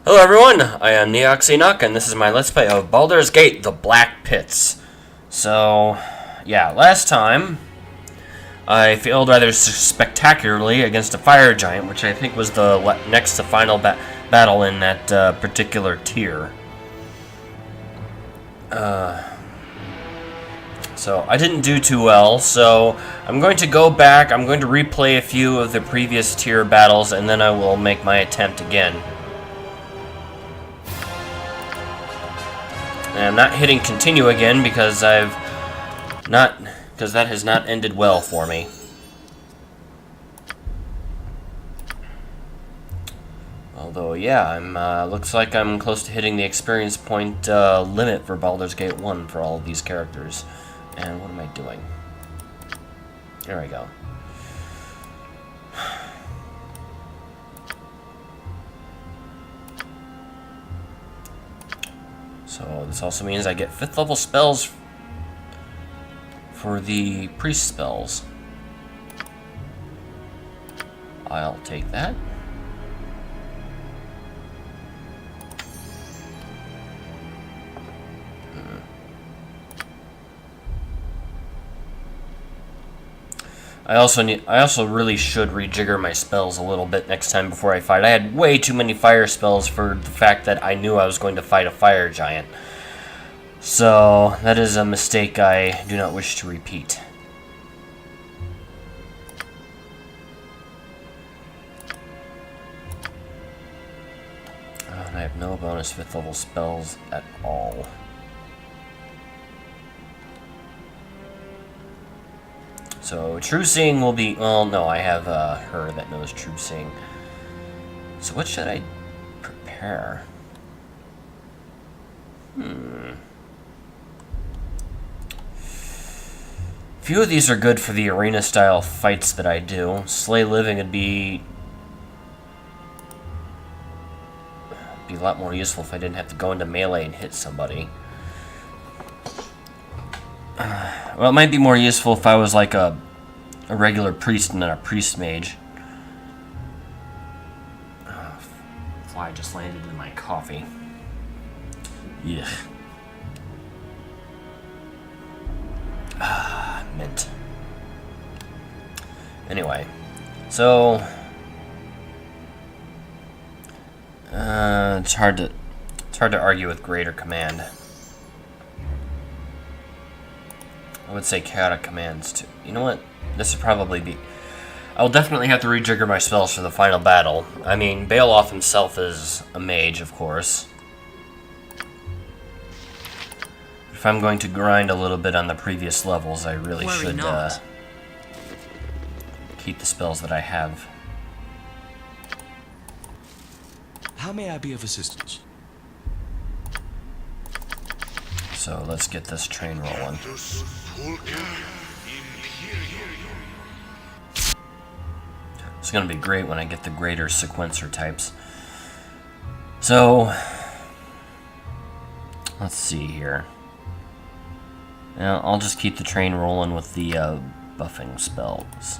Hello everyone, I am Neoxenoc, and this is my Let's Play of Baldur's Gate, The Black Pits. So, yeah, last time, I failed rather spectacularly against a fire giant, which I think was the next to final battle in that particular tier. So, I didn't do too well, so I'm going to go back, I'm going to replay a few of the previous tier battles, and then I will make my attempt again. And I'm not hitting continue again because that has not ended well for me. Although, yeah, looks like I'm close to hitting the experience point limit for Baldur's Gate 1 for all of these characters. And what am I doing? There we go. So this also means I get 5th level spells for the priest spells. I'll take that. I also really should rejigger my spells a little bit next time before I fight. I had way too many fire spells for the fact that I knew I was going to fight a fire giant. So, that is a mistake I do not wish to repeat. And I have no bonus 5th level spells at all. So, True Seeing will be... Well, no, I have her that knows True Seeing. So what should I prepare? Few of these are good for the arena-style fights that I do. Slay Living would be a lot more useful if I didn't have to go into melee and hit somebody. Well, it might be more useful if I was like a regular priest and then a priest mage. Fly just landed in my coffee. Yeah. Mint. Anyway, so it's hard to argue with greater command. I would say chaotic commands too. You know what? This would probably be... I'll definitely have to rejigger my spells for the final battle. I mean, Beowulf himself is a mage, of course. If I'm going to grind a little bit on the previous levels, I really should keep the spells that I have. How may I be of assistance? So let's get this train rolling. It's going to be great when I get the greater sequencer types. So, let's see here. Now, I'll just keep the train rolling with the buffing spells.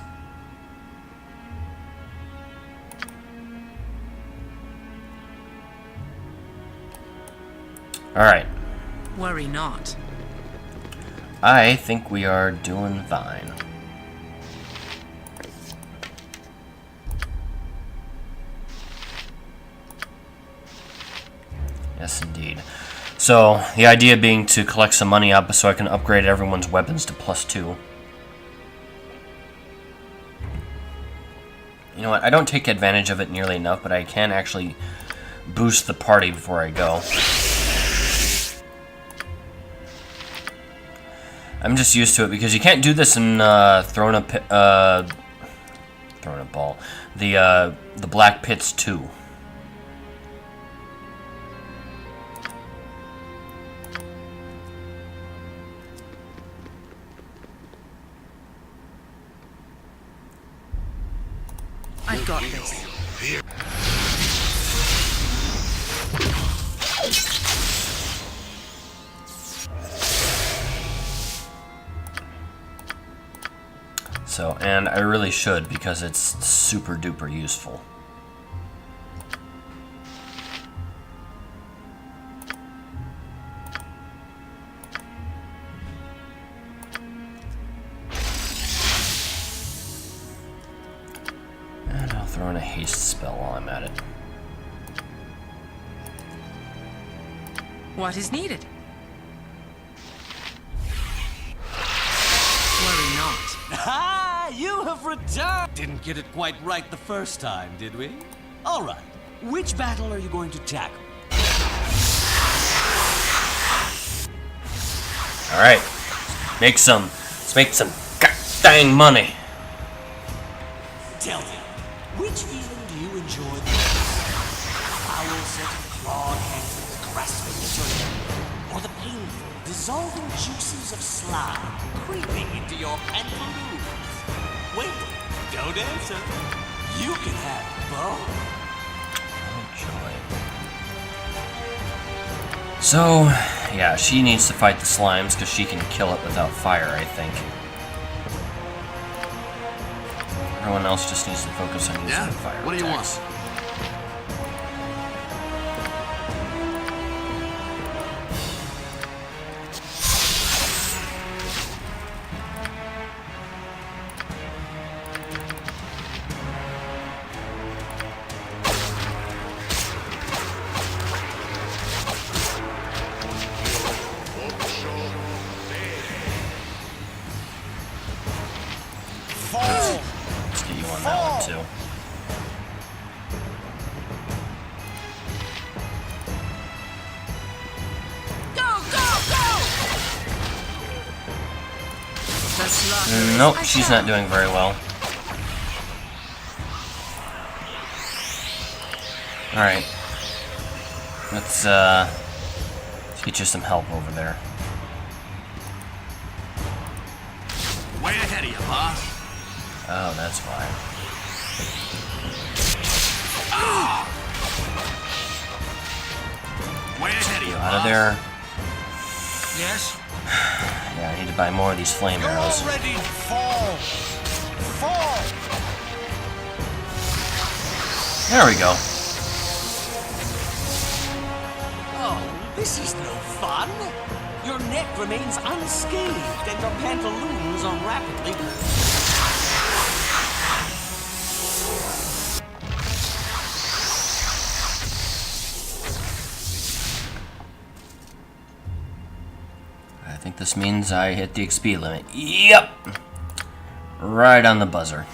Alright. Worry not. I think we are doing fine. Yes, indeed. So, the idea being to collect some money up so I can upgrade everyone's weapons to +2. You know what, I don't take advantage of it nearly enough, but I can actually boost the party before I go. I'm just used to it because you can't do this in throwing a ball. The Black Pits 2. I've got this. So, and I really should because it's super duper useful. spell while I'm at it. What is needed? Worry not. Ah, you have returned! Didn't get it quite right the first time, did we? All right. Which battle are you going to tackle? All right, let's make some dang money. Tell me, which feeling do you enjoy the most? Foul set of clawed hands grasping at your neck, or the painful, dissolving juices of slime creeping into your pantaloons? Wait, don't answer. You can have both. Oh, joy. So, yeah, she needs to fight the slimes because she can kill it without fire, I think. Everyone else just needs to focus on using fire What do you attacks. want? Let's get you on that one too. The slaughter Nope, is she's not doing very well. Alright. Let's get you some help over there. Way ahead of you, boss. Oh, that's why. Way ahead of you, Get out of boss. there. Yes? Yeah, I need to buy more of these flame arrows. Already fall! Fall! There we go. Oh, this is no fun. Your neck remains unscathed and your pantaloons are rapidly... I think this means I hit the XP limit. Yep! Right on the buzzer.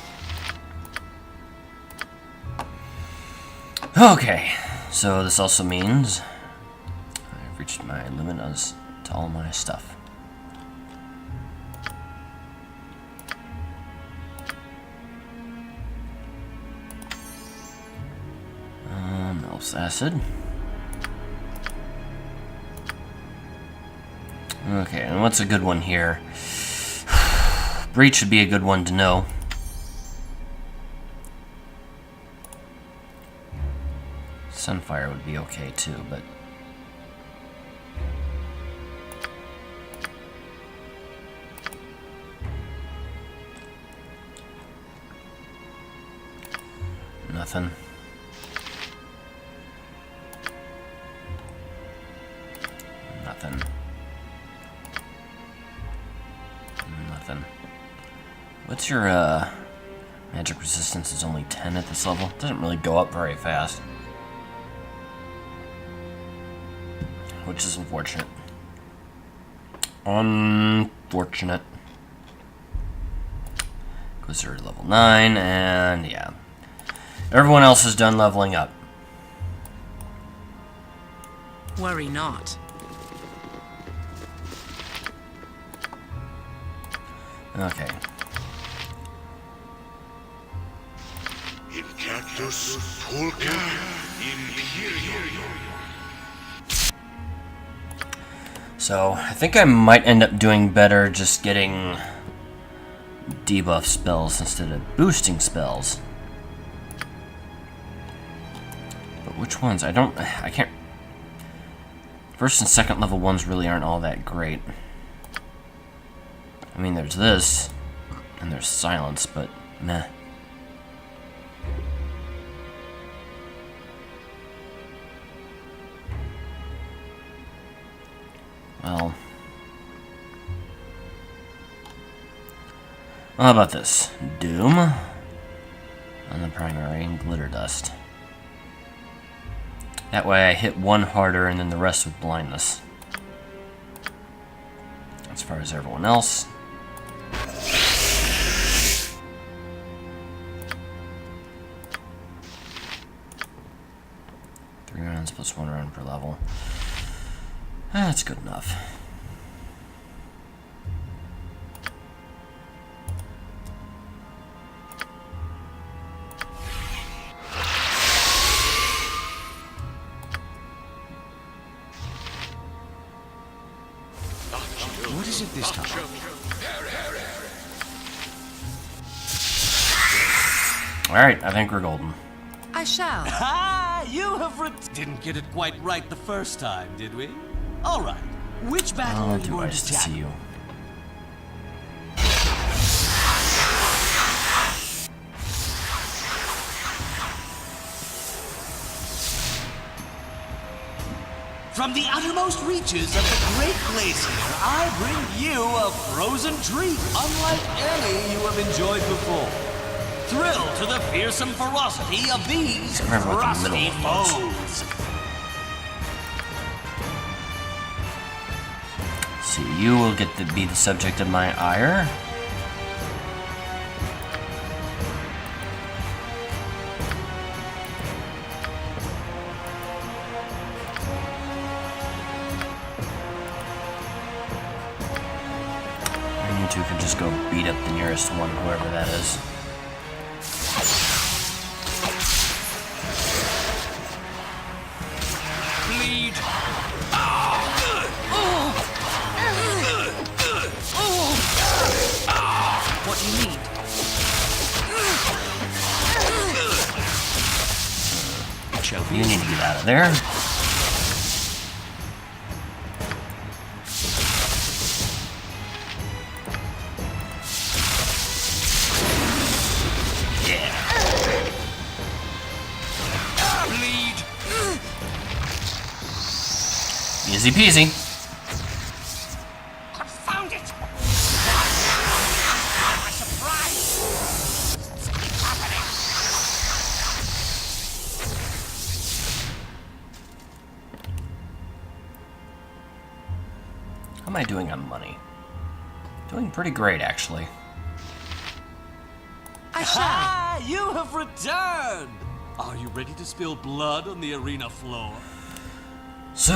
Okay, so this also means I've reached my limit as to all my stuff. Mel's acid. Okay, and what's a good one here? Breach would be a good one to know. Sunfire would be okay too, but... Nothing. Nothing. Nothing. What's your, magic resistance is only 10 at this level? Doesn't really go up very fast. Which is unfortunate. Unfortunate. Because they're level 9, and yeah. Everyone else is done leveling up. Worry not. Okay. Incactus Pulca Imperium. So, I think I might end up doing better just getting debuff spells instead of boosting spells. But which ones? I can't... First and second level ones really aren't all that great. I mean, there's this, and there's silence, but meh. Well, how about this? Doom. And the primary and glitter dust. That way I hit one harder and then the rest with blindness. As far as everyone else. Three rounds plus 1 round per level. That's good enough. What is it this time? Alright, I think we're golden. I shall. Ah, you have didn't get it quite right the first time, did we? All right. Which battle are you Too going nice to to see tackle? you. From the uttermost reaches of the Great Glacier, I bring you a frozen treat unlike any you have enjoyed before. Thrill to the fearsome ferocity of these Remember what the rusty middle one foes. So you will get to be the subject of my ire. And you two can just go beat up the nearest one, whoever that is. Bleed. What do you need? You need to get out of there. Bleed. Easy peasy. Confound it! My surprise! What's happening? How am I doing on money? Doing pretty great, actually. I shall. Ah, you have returned! Are you ready to spill blood on the arena floor? So...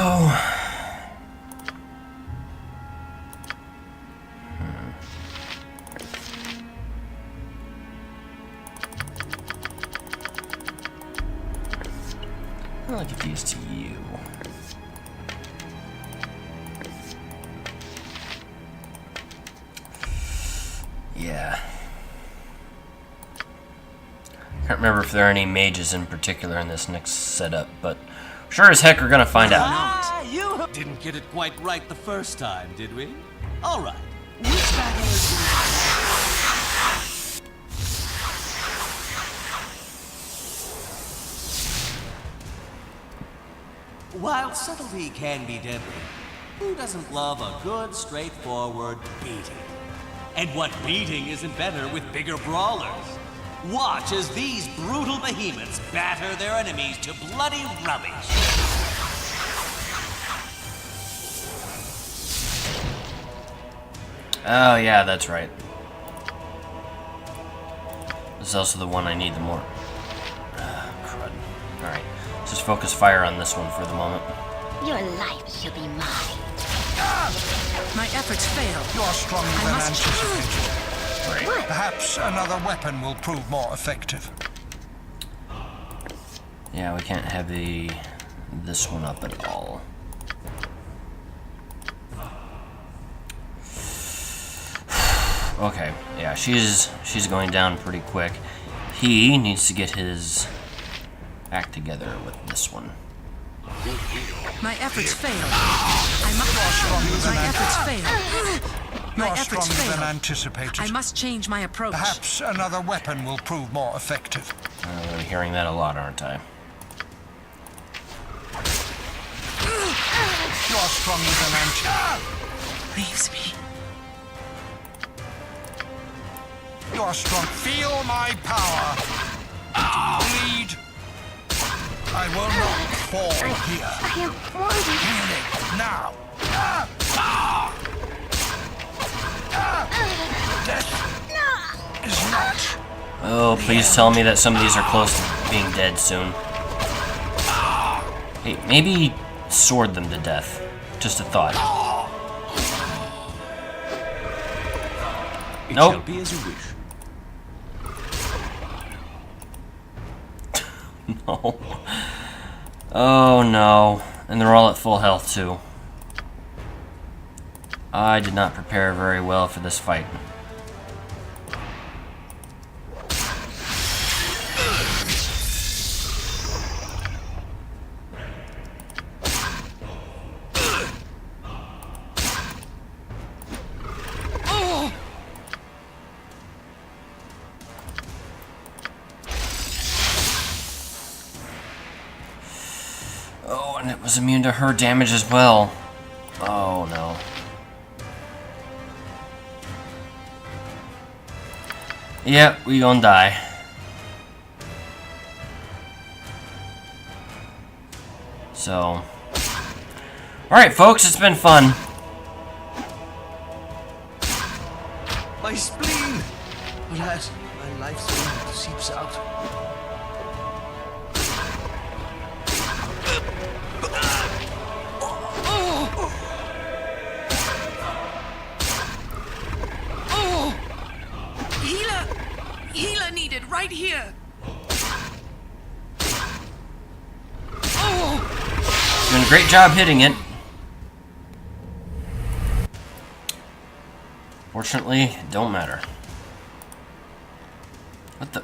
I'll give these to you. Yeah. Can't remember if there are any mages in particular in this next setup, but sure as heck we're gonna find out. Ah, you didn't get it quite right the first time, did we? All right. Which battle is While subtlety can be deadly, who doesn't love a good, straightforward beating? And what beating isn't better with bigger brawlers? Watch as these brutal behemoths batter their enemies to bloody rubbish. Oh yeah, that's right. This is also the one I need the more. Crud. Alright, let's just focus fire on this one for the moment. Your life shall be mine. My efforts failed. You're stronger I than must- anticipated. Great. Perhaps another weapon will prove more effective. Yeah, we can't have this one up at all. Okay, yeah, she's going down pretty quick. He needs to get his act together with this one. My efforts failed. My efforts failed. My You're efforts stronger than failed. anticipated. I must change my approach. Perhaps another weapon will prove more effective. I'm gonna be hearing that a lot, aren't I? You're stronger than anticipated. Leaves me. You're strong. Feel my power. Bleed. I will not fall here. I am wounded. Healing now. Death is not. Oh, please tell me that some of these are close to being dead soon. Hey, maybe sword them to death. Just a thought. It Nope. shall be as you wish. No. Oh no. And they're all at full health too. I did not prepare very well for this fight. Oh, and it was immune to her damage as well. Oh no. Yep, we gonna die. So, alright folks, it's been fun. My spleen! Alas, my life seeps out. Healer needed right here. Doing a great job hitting it. Fortunately, it don't matter. What the?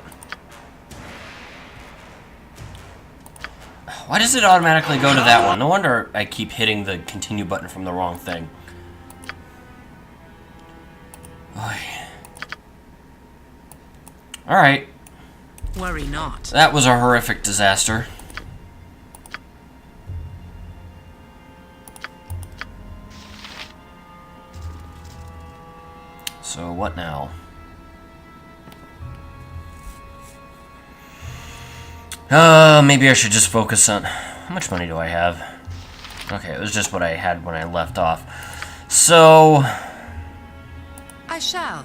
Why does it automatically go to that one? No wonder I keep hitting the continue button from the wrong thing. Alright, Worry not. that was a horrific disaster. So what now? Maybe I should just focus on... How much money do I have? Okay, it was just what I had when I left off. So... I shall.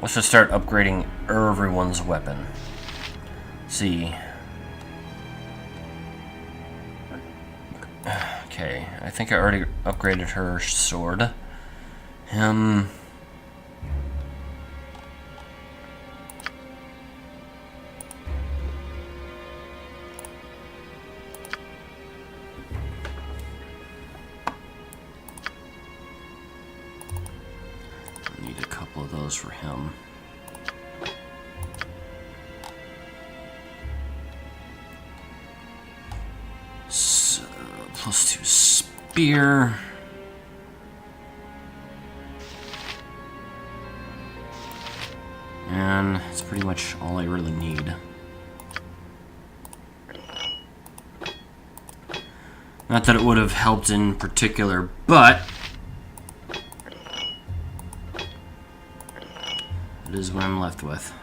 let's just start upgrading everyone's weapon. See. Okay, I think I already upgraded her sword. Him... need a couple of those for him. So, +2 spear. And that's pretty much all I really need. Not that it would have helped in particular, but it is what I'm left with.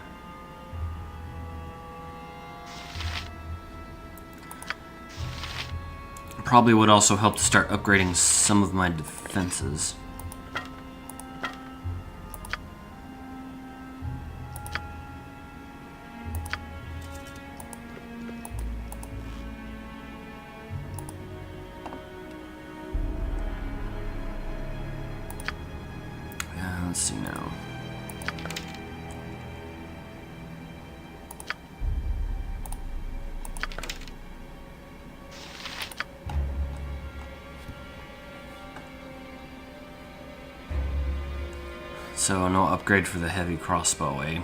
Probably would also help to start upgrading some of my defenses. Let's see now. So, no upgrade for the heavy crossbow, eh?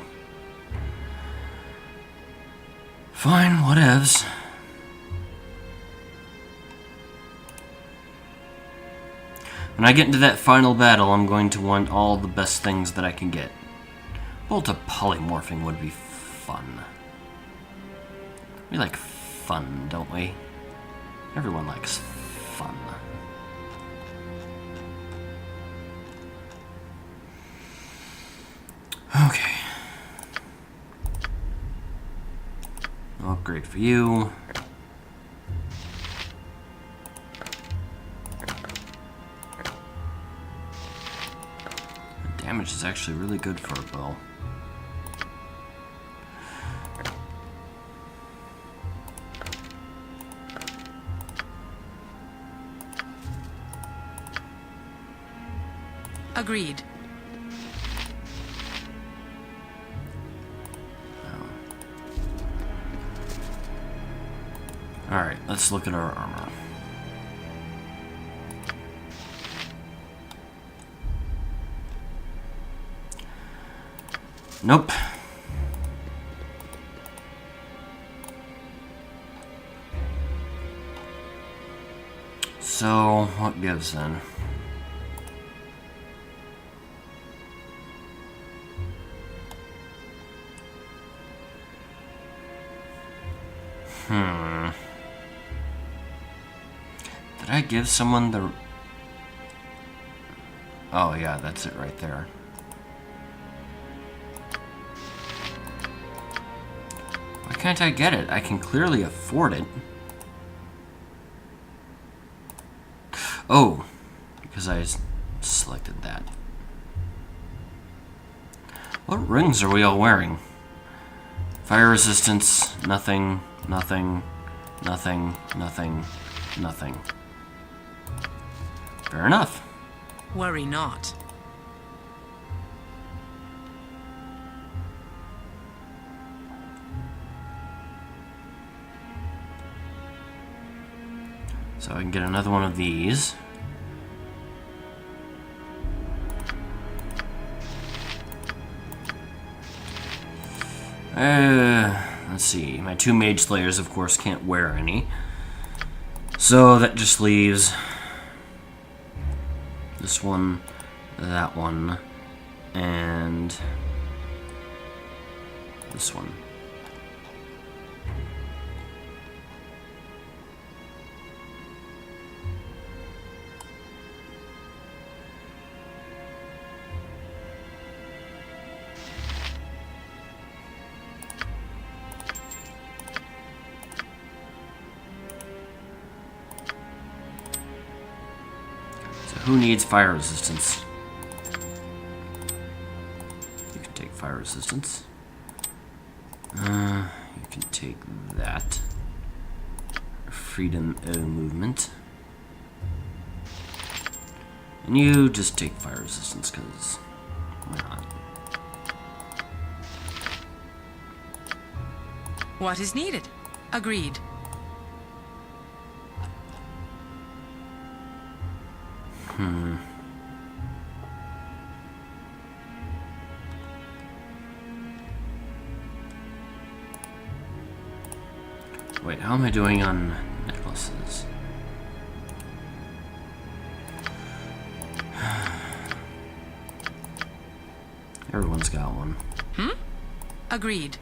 Fine, whatevs. When I get into that final battle, I'm going to want all the best things that I can get. Bolt of polymorphing would be fun. We like fun, don't we? Everyone likes fun. Okay. No upgrade for you. The damage is actually really good for a bow. Agreed. Alright, let's look at our armor. Nope. So, what gives then? Did I give someone the... Oh yeah, that's it right there. Why can't I get it? I can clearly afford it. Oh, because I selected that. What rings are we all wearing? Fire resistance, nothing, nothing, nothing, nothing, nothing. Fair enough. Worry not. So I can get another one of these. Let's see. My two mage slayers, of course, can't wear any. So that just leaves this one, that one, and this one. Who needs fire resistance? You can take fire resistance. You can take that. Freedom of movement. And you just take fire resistance, because why not? What is needed? Agreed. Wait, how am I doing on necklaces? Everyone's got one. Agreed.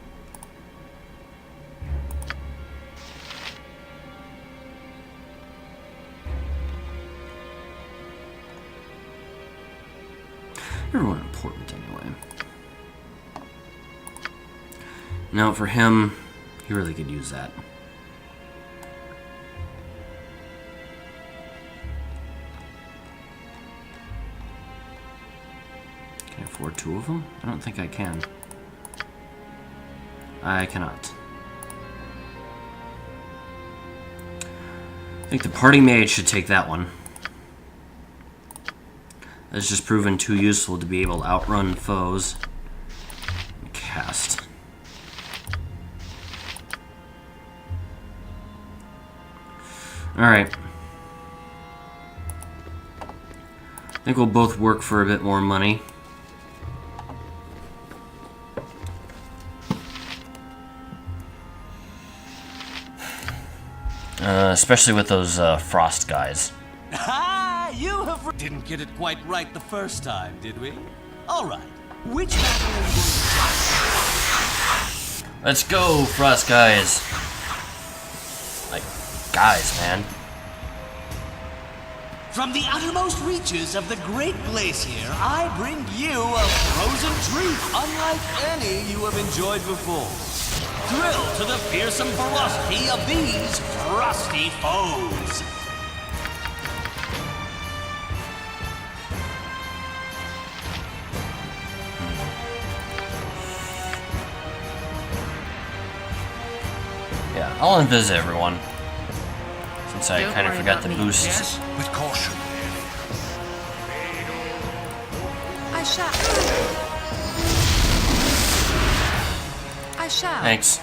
Everyone important anyway. Now for him, he really could use that. Can I afford two of them? I don't think I can. I cannot. I think the party mage should take that one. That's just proven too useful to be able to outrun foes and cast. Alright. I think we'll both work for a bit more money. Especially with those frost guys. Ah, you have... Didn't get it quite right the first time, did we? All right. Which battle are you going to... Let's go, frost guys. Like, guys, man. From the uttermost reaches of the Great Glacier, I bring you a frozen treat unlike any you have enjoyed before. Thrilled to the fearsome ferocity of these frosty foes. Yeah, I'll invis everyone. Since I Don't kind of worry forgot the about me, boost. yes? With caution. I shall. I shall. Thanks.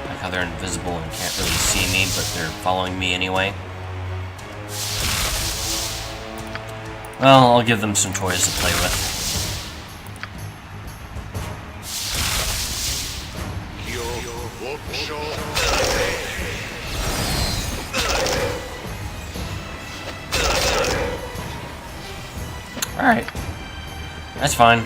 Like how they're invisible and can't really see me, but they're following me anyway. Well, I'll give them some toys to play with. Alright. That's fine.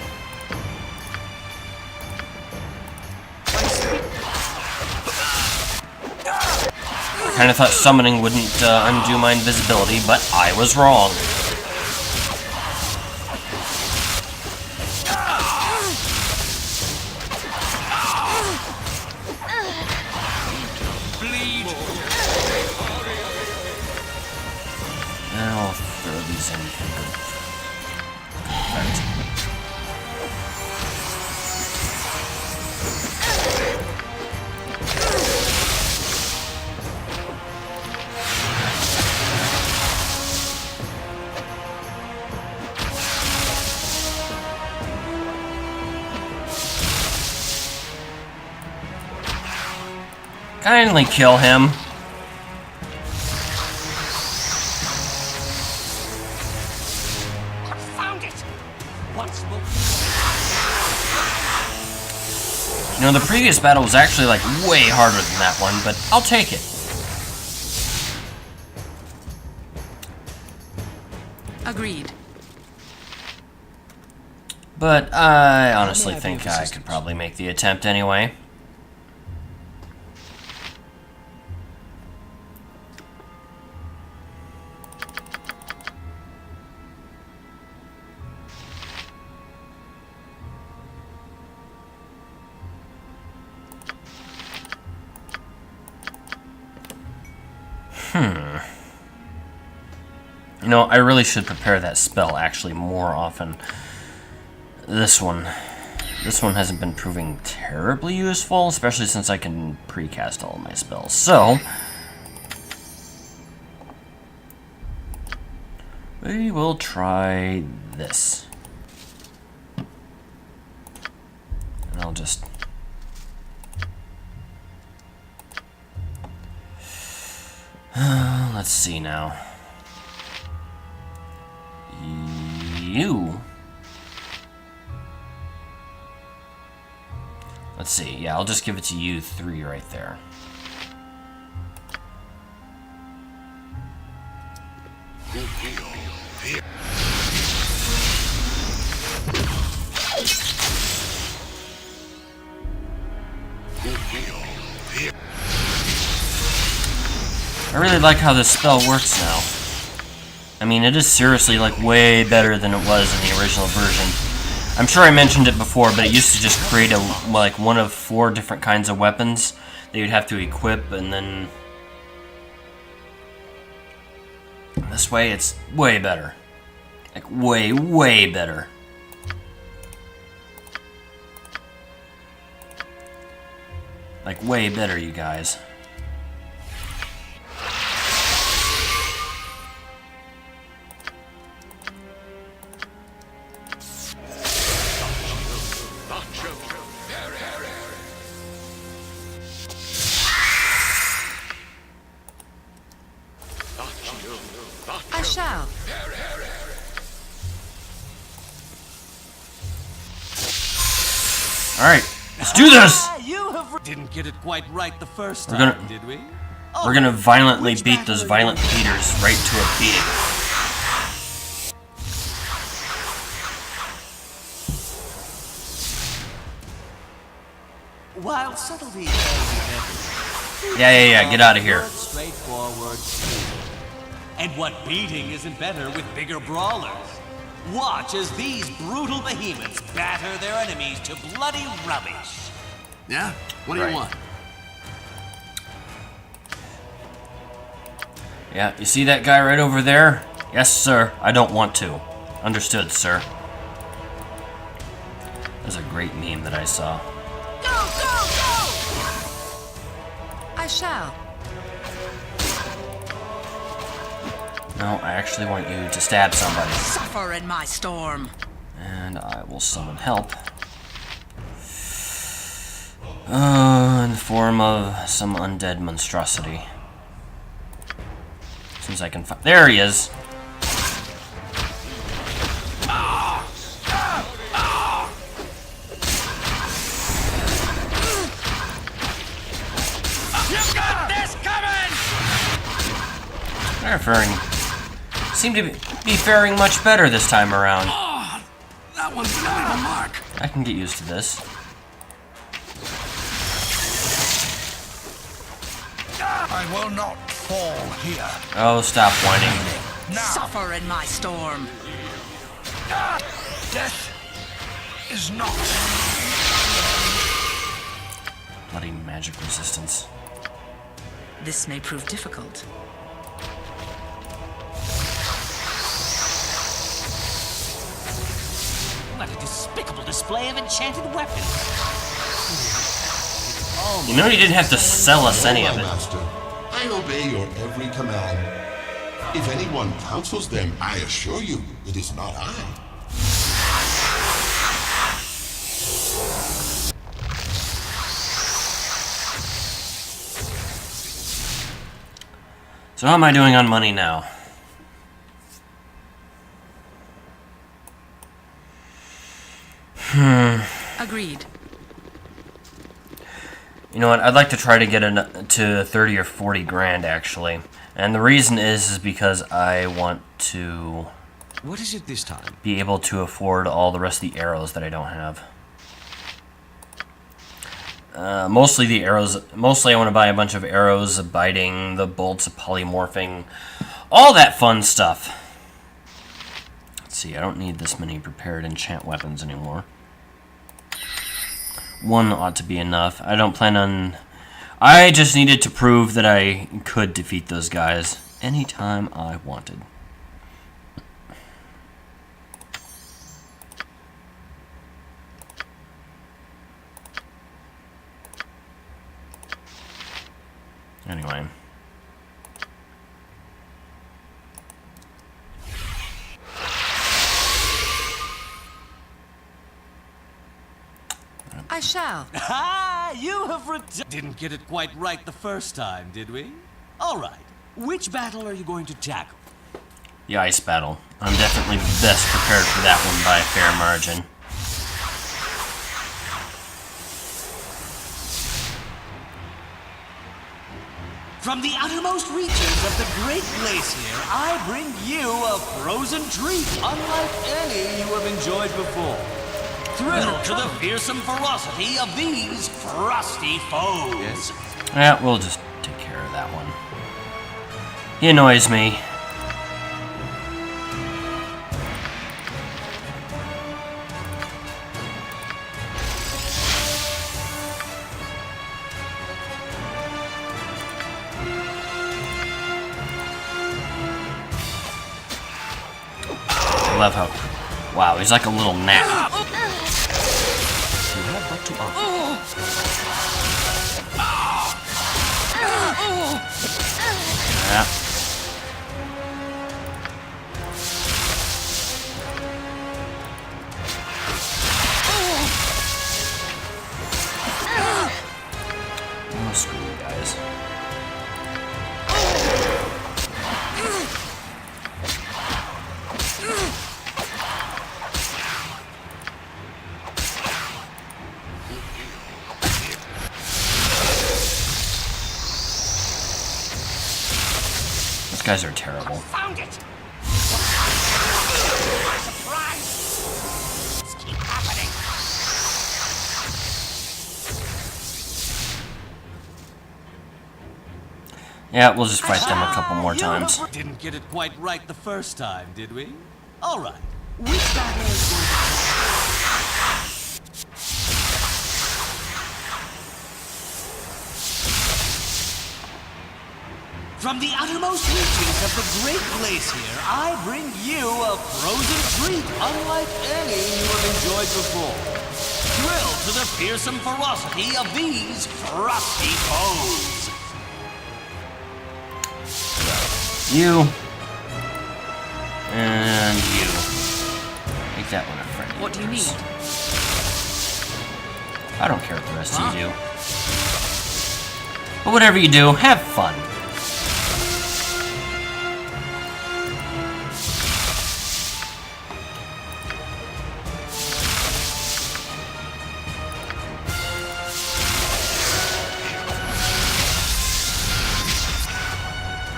I kinda thought summoning wouldn't undo my invisibility, but I was wrong. Now I'll throw these in for good effect. Kindly kill him. Confound it! Once more. You know, the previous battle was actually, like, way harder than that one, but I'll take it. Agreed. But I honestly think I could probably make the attempt anyway. You know, I really should prepare that spell actually more often. This one hasn't been proving terribly useful, especially since I can precast all of my spells. So, we will try this. And I'll just... let's see now. You. Let's see. Yeah, I'll just give it to you 3 right there. I really like how this spell works now. I mean, it is seriously, like, way better than it was in the original version. I'm sure I mentioned it before, but it used to just create like one of 4 different kinds of weapons that you'd have to equip, and then this way it's way better. Like, way, way better. Like, way better, you guys. I shall. Alright, let's do this! You have didn't get it quite right the first We're time, gonna- did we? We're gonna violently Which beat those violent beaters right to a beating. While subtlety Yeah, get out of here. straightforward. And what beating isn't better with bigger brawlers? Watch as these brutal behemoths batter their enemies to bloody rubbish. Yeah? What do Right. you want? Yeah, you see that guy right over there? Yes, sir. I don't want to. Understood, sir. That's a great meme that I saw. Go, go, go! I shall. No, I actually want you to stab somebody. Suffer in my storm. And I will summon help. In the form of some undead monstrosity. As soon as I can find... There he is! You've got this coming! They're faring... seem to be faring much better this time around. Oh, that one's gonna leave a mark. I can get used to this. I will not fall here. Oh, stop whining. Now, Suffer in my storm. death is not. Bloody magic resistance. This may prove difficult. What a despicable display of enchanted weapons. You know you didn't have to sell us any of My it. master, I obey your every command. If anyone counsels them, I assure you, it is not I. So how am I doing on money now? Agreed. You know what? I'd like to try to get to 30 or 40 grand, actually. And the reason is because I want to What is it this time? be able to afford all the rest of the arrows that I don't have. Mostly the arrows. Mostly I want to buy a bunch of arrows, of biting, the bolts, of polymorphing, all that fun stuff. Let's see, I don't need this many prepared enchant weapons anymore. One ought to be enough. I don't plan on... I just needed to prove that I could defeat those guys anytime I wanted. Anyway. I shall. Ah, you have didn't get it quite right the first time, did we? All right. Which battle are you going to tackle? The ice battle. I'm definitely best prepared for that one by a fair margin. From the uttermost reaches of the Great Glacier, I bring you a frozen treat unlike any you have enjoyed before. Thrilled to the fearsome ferocity of these frosty foes. Yes? Yeah, we'll just take care of that one. He annoys me. I love how... Wow, he's like a little gnat. You have but to offer. Yeah. Oh, screw you guys. Those guys are terrible. Found it! Surprise! This keep happening. Yeah, we'll just fight them a couple more You times. Didn't get it quite right the first time, did we? All right. Which battle is going to From the uttermost reaches of the Great Glacier, I bring you a frozen treat unlike any you have enjoyed before. Thrill to the fearsome ferocity of these frosty foes. You. And you. Make that one a friend. What do you need? I don't care what the rest of you do. But whatever you do, have fun.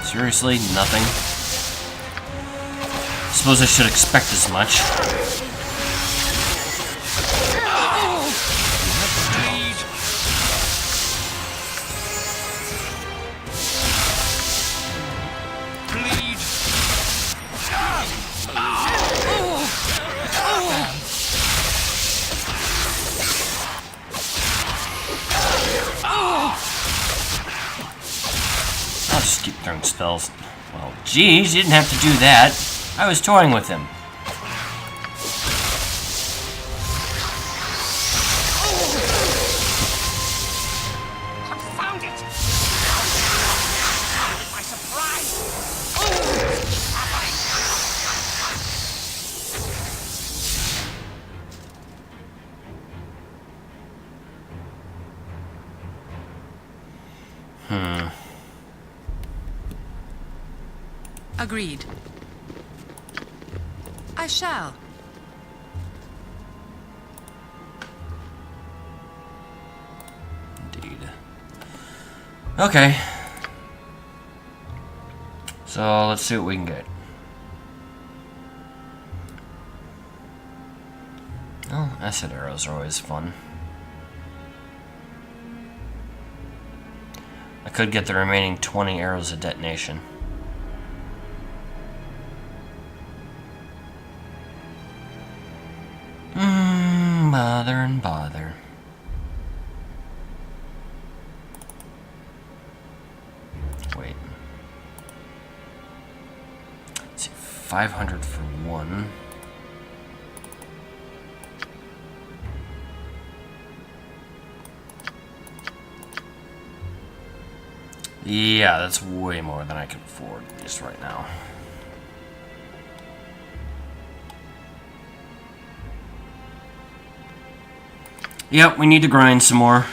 Seriously, nothing? Suppose I should expect as much. I'll just keep throwing spells. Well, geez, you didn't have to do that. I was toying with him. Confound it! My surprise! Agreed. I shall. Indeed. Okay. So, let's see what we can get. Oh, acid arrows are always fun. I could get the remaining 20 arrows of detonation. Bother and bother. Wait. Let's see, 500 for one. Yeah, that's way more than I can afford, at least right now. Yep, we need to grind some more.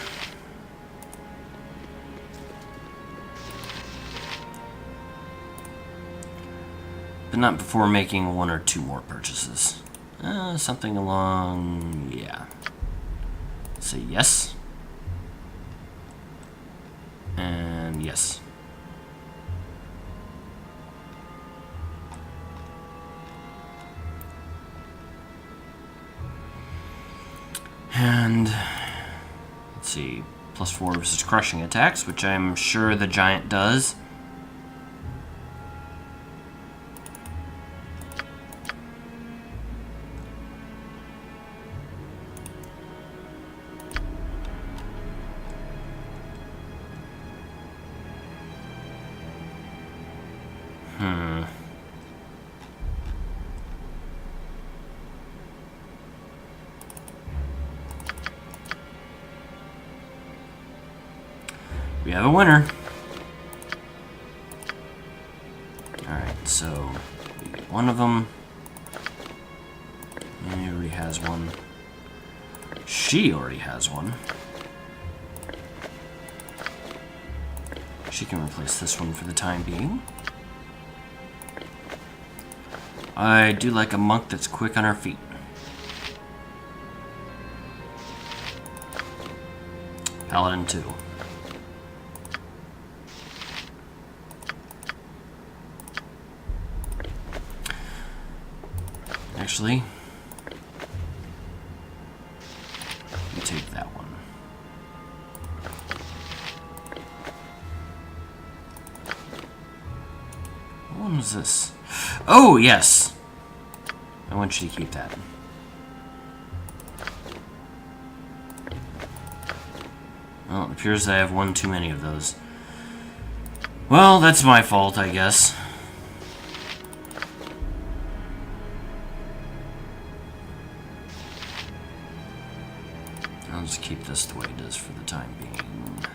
But not before making one or two more purchases. Something along... yeah. Say yes. And yes. And let's see, +4 versus crushing attacks, which I'm sure the giant does. We have a winner. Alright, so we get one of them. He already has one. She already has one. She can replace this one for the time being. I do like a monk that's quick on her feet. Paladin 2. Actually, we take that one. What one was this? Oh, yes. I want you to keep that. Well, it appears that I have one too many of those. Well, that's my fault, I guess. I'll just keep this the way it is for the time being.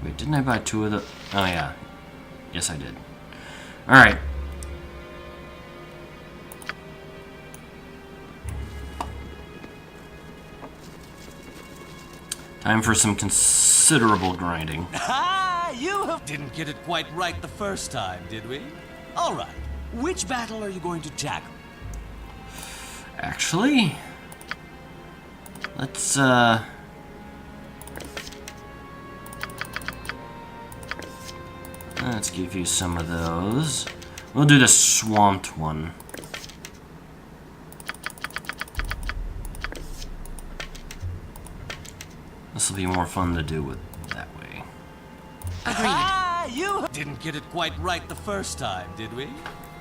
Wait, didn't I buy 2 of the... Oh, yeah. Yes, I did. Alright. Time for some considerable grinding. Ah, didn't get it quite right the first time, did we? All right. Which battle are you going to tackle? Actually, let's give you some of those. We'll do the swamped one. This will be more fun to do with that way. Agreed. Ah, you didn't get it quite right the first time, did we?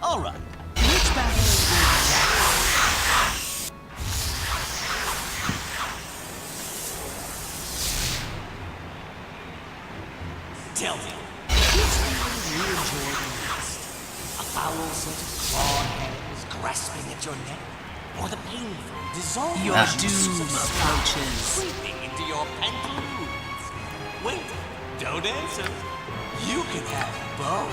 All right. Which battle are you going to tackle? Tell me, which battle do you enjoy the most? A foul set of clawed hands grasping at your neck? Or the painful, dissolving Your juices doom of slime approaches. creeping into your pantaloons? Wait, don't answer. You can have both.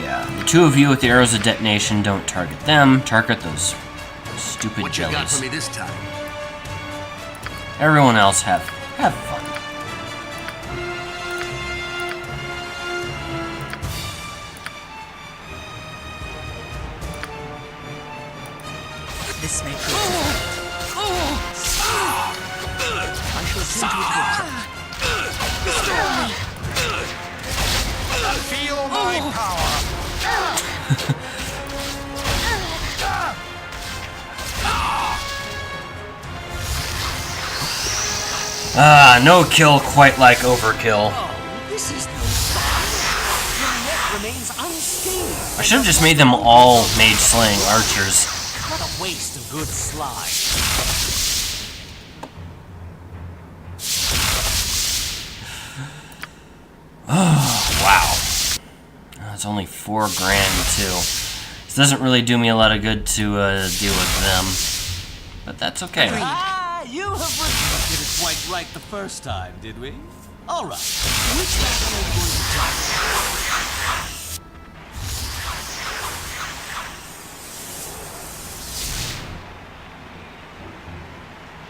Yeah, the 2 of you with the arrows of detonation, don't target them. Target those stupid What you got jellies. for me this time? Everyone else have fun. This may prove difficult. I shall tend to it. Feel my power. No kill quite like overkill. Oh, this is no fun. Your neck remains unscathed. I should have just made them all mage slaying archers. What a waste of good slime. Wow. It's only $4,000 too. This doesn't really do me a lot of good to deal with them, but that's okay. Ah, you have didn't get it quite right the first time, did we? All right. Which battle are you going to tackle?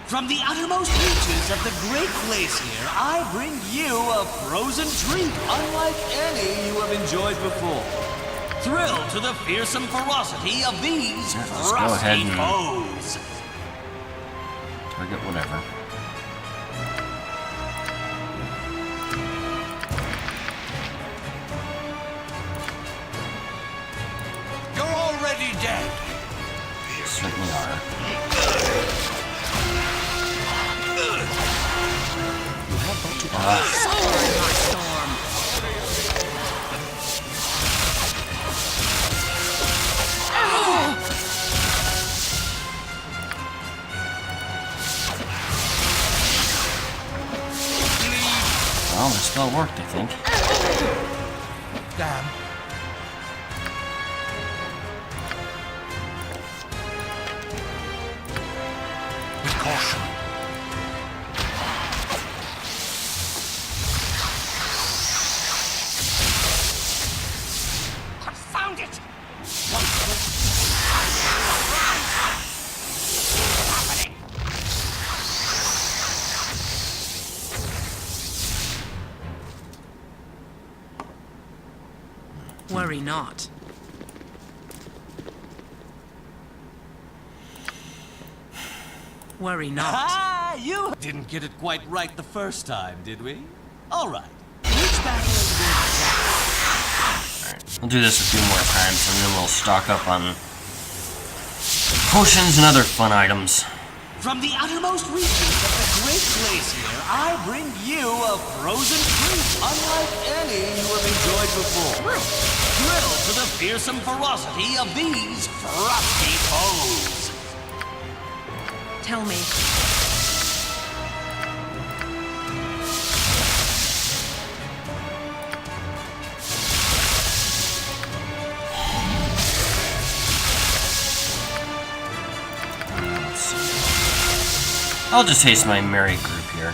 From the uttermost reaches of the Great Glacier, I bring you a frozen treat unlike any you have enjoyed before. Thrill to the fearsome ferocity of these Yeah, let's go ahead frosty and- foes. Target whatever. You're already dead. Certainly are. You have but to Suffer in my storm. Well, the spell worked, I think. Damn. With caution. Confound it! Worry not. Worry not. Ah, you didn't get it quite right the first time, did we? All right. Which battle are you going to tackle? We'll do this a few more times, and then we'll stock up on potions and other fun items. From the uttermost reaches of the Great Glacier, I bring you a frozen treat unlike any you have enjoyed before. Thrilled to the fearsome ferocity of these frosty foes. Tell me. I'll just haste my merry group here.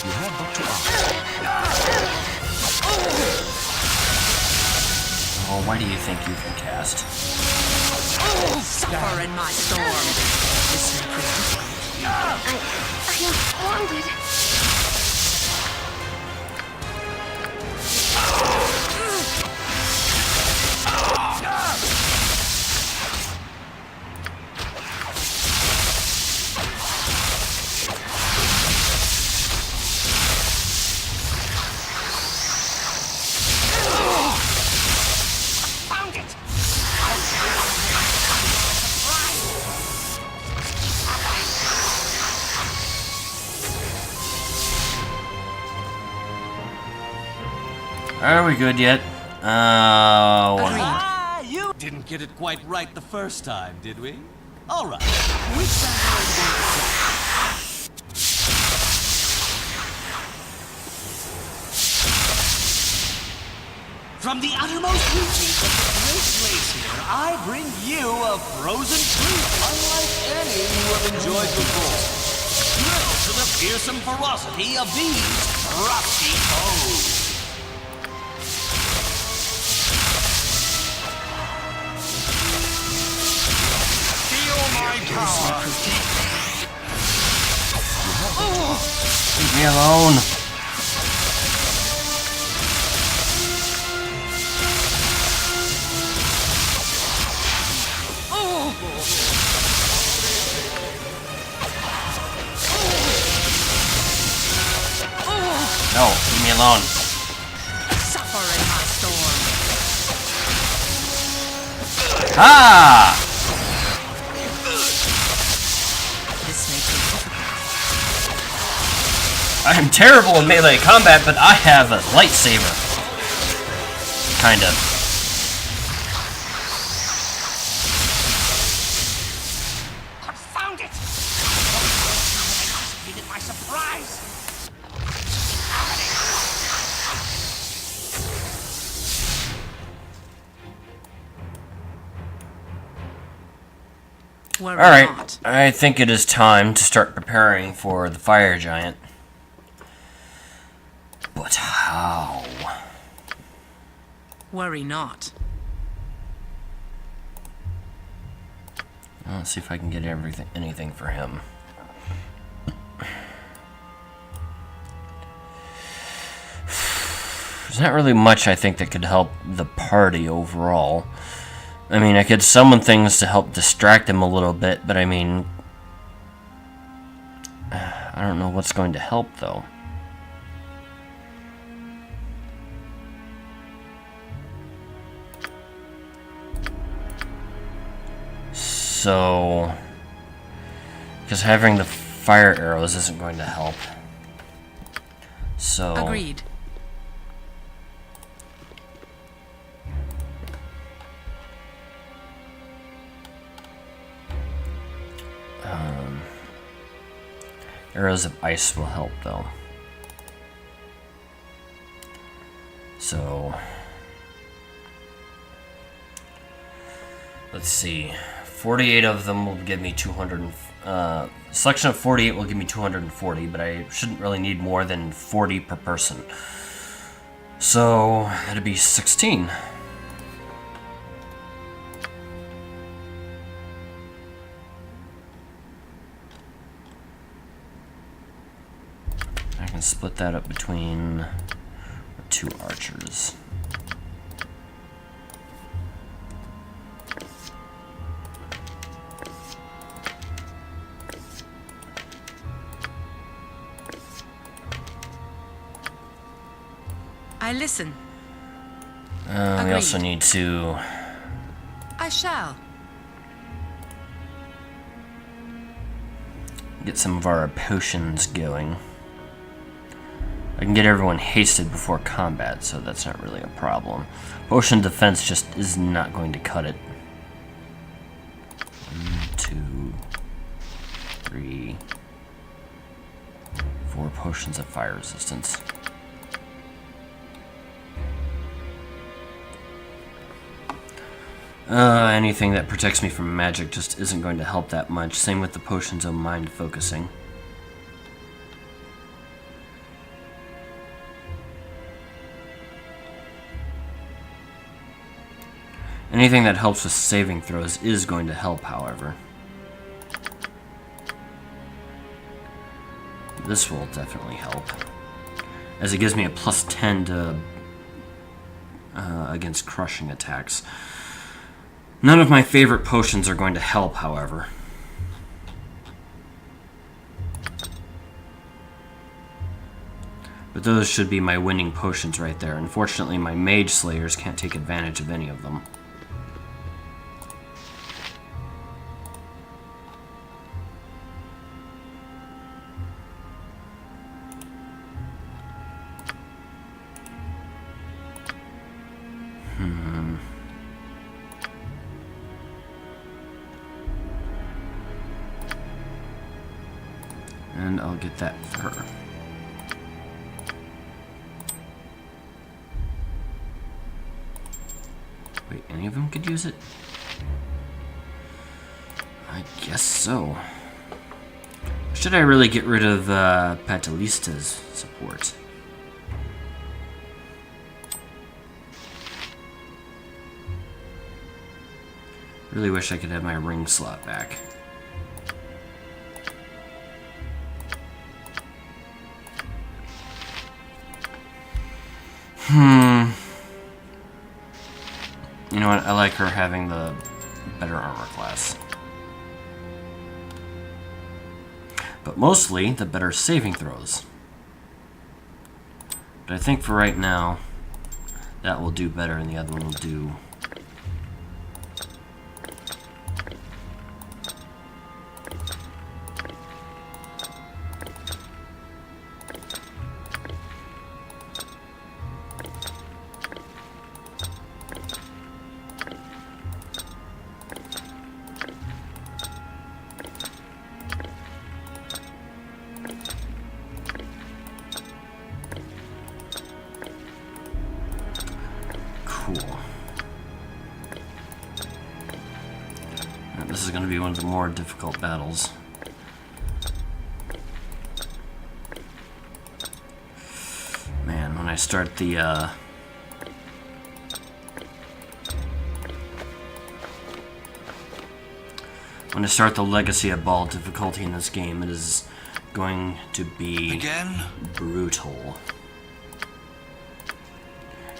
You have but to ask. Oh, why do you think you can cast? Suffer in my storm. This may prove difficult. I am wounded. Found it! Are we good yet? Ah, you didn't get it quite right the first time, did we? All right. Which battle are you going to take? From the uttermost reaches of the Great Glacier, I bring you a frozen treat unlike any you have enjoyed before. Thrilled to the fearsome ferocity of these frosty foes. Feel my power. Leave me alone. No, leave me alone. Suffer in my storm. Ah! This may prove difficult. I'm terrible in melee combat, but I have a lightsaber. Kind of. Confound it! Needed my surprise! Worry Alright, not. I think it is time to start preparing for the fire giant. But how? Worry not. Let's see if I can get anything for him. There's not really much I think that could help the party overall. I mean, I could summon things to help distract him a little bit, but I mean, I don't know what's going to help though. So, because having the fire arrows isn't going to help. So, Agreed. arrows of ice will help though. So, let's see. 48 of them will give me 200. Selection of 48 will give me 240, but I shouldn't really need more than 40 per person. So, that'd be 16. I can split that up between 2 archers. I listen. We also need to... I shall. get some of our potions going. I can get everyone hasted before combat, so that's not really a problem. Potion defense just is not going to cut it. 1, 2, 3, 4 potions of fire resistance. Anything that protects me from magic just isn't going to help that much. Same with the potions of mind focusing. Anything that helps with saving throws is going to help, however. This will definitely help, as it gives me a +10 to against crushing attacks. None of my favorite potions are going to help, however. But those should be my winning potions right there. Unfortunately, my Mage Slayers can't take advantage of any of them. And I'll get that for her. Wait, any of them could use it? I guess so. Should I really get rid of Patalista's support? Really wish I could have my ring slot back. You know what? I like her having the better armor class. But mostly the better saving throws. But I think for right now, that will do better and the other one will do... Cool. And this is going to be one of the more difficult battles. Man, when I start the Legacy of Ball difficulty in this game, it is going to be brutal.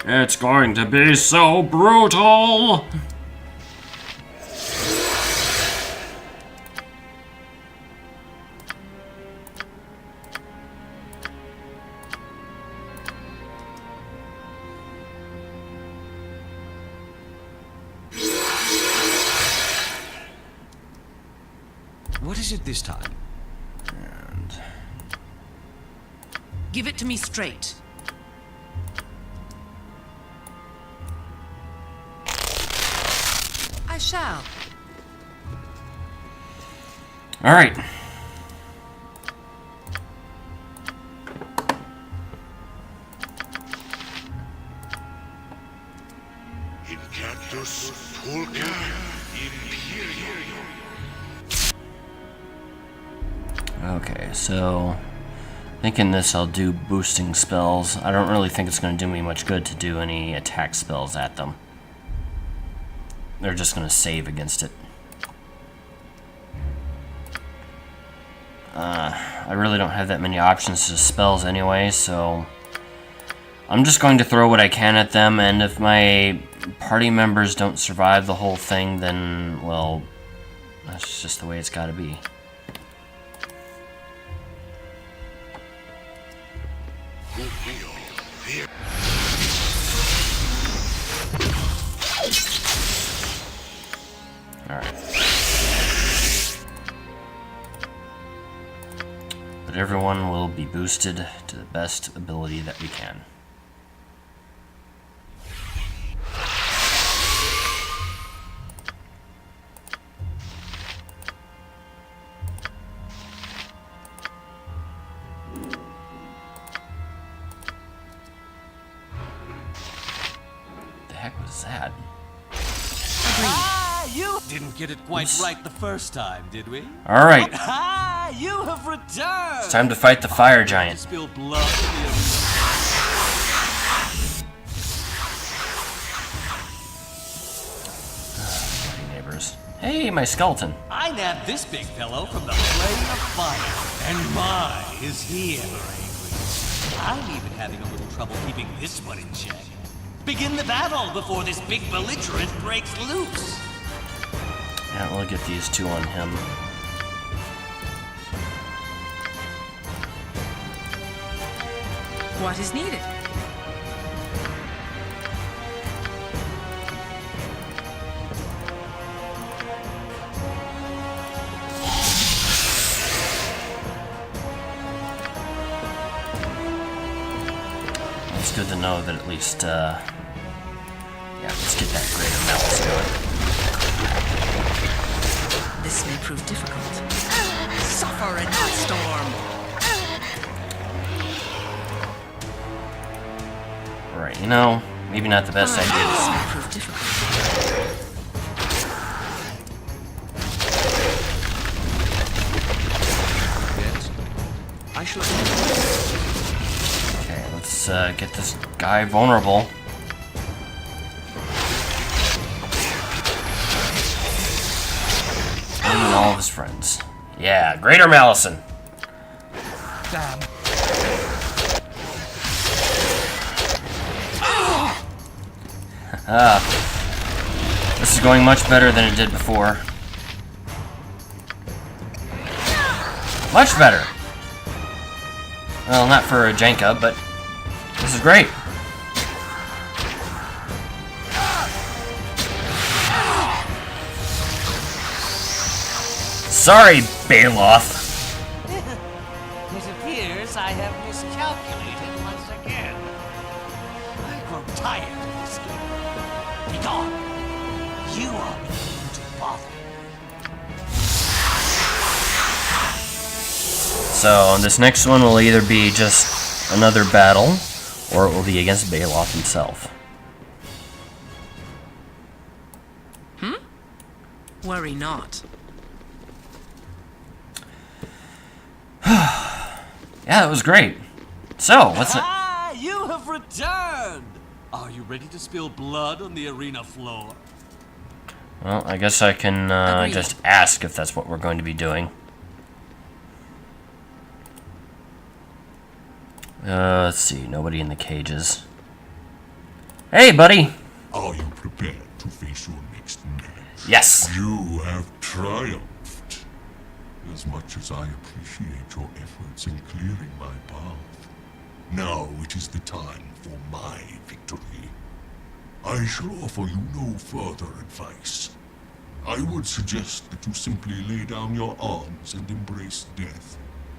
It's going to be so brutal! What is it this time? And Give it to me straight. I shall. all right. Incactus Pulca Imperium. Okay, so thinking this, I'll do boosting spells. I don't really think it's going to do me much good to do any attack spells at them. They're just going to save against it. I really don't have that many options to spells anyway, so I'm just going to throw what I can at them, and if my party members don't survive the whole thing, then, well, that's just the way it's got to be. Alright. But everyone will be boosted to the best ability that we can. The heck was that? You didn't get it quite right the first time, did we? Alright, You have returned! it's time to fight the fire giant. Spill blood in the arena. Neighbors. Hey, my skeleton. I nabbed this big fellow from the flame of fire, and my, is he ever angry. I'm even having a little trouble keeping this one in check. Begin the battle before this big belligerent breaks loose. Yeah, we'll get these two on him. What is needed? It's good to know that at least, yeah, let's get that greater malice going. This may prove difficult. Suffer in that storm! Right, you know, maybe not the best idea. This may prove difficult. Yes. I shall. Okay, let's get this guy vulnerable. And all of his friends. Yeah, greater Malison. Damn. This is going much better than it did before. Much better. Well, not for a Jenka, but this is great. Sorry, Baloth. It appears I have miscalculated once again. I grow tired of this game. Be gone. You are beginning to bother me. So, this next one will either be just another battle, or it will be against Baloth himself. Worry not. Yeah, it was great. So, what's it? You have returned! Are you ready to spill blood on the arena floor? Well, I guess I can Agreed. just ask if that's what we're going to be doing. Let's see, nobody in the cages. Hey, buddy! Are you prepared to face your next match? Yes! You have triumphed. As much as I appreciate your efforts in clearing my path, now it is the time for my victory. I shall offer you no further advice. I would suggest that you simply lay down your arms and embrace death,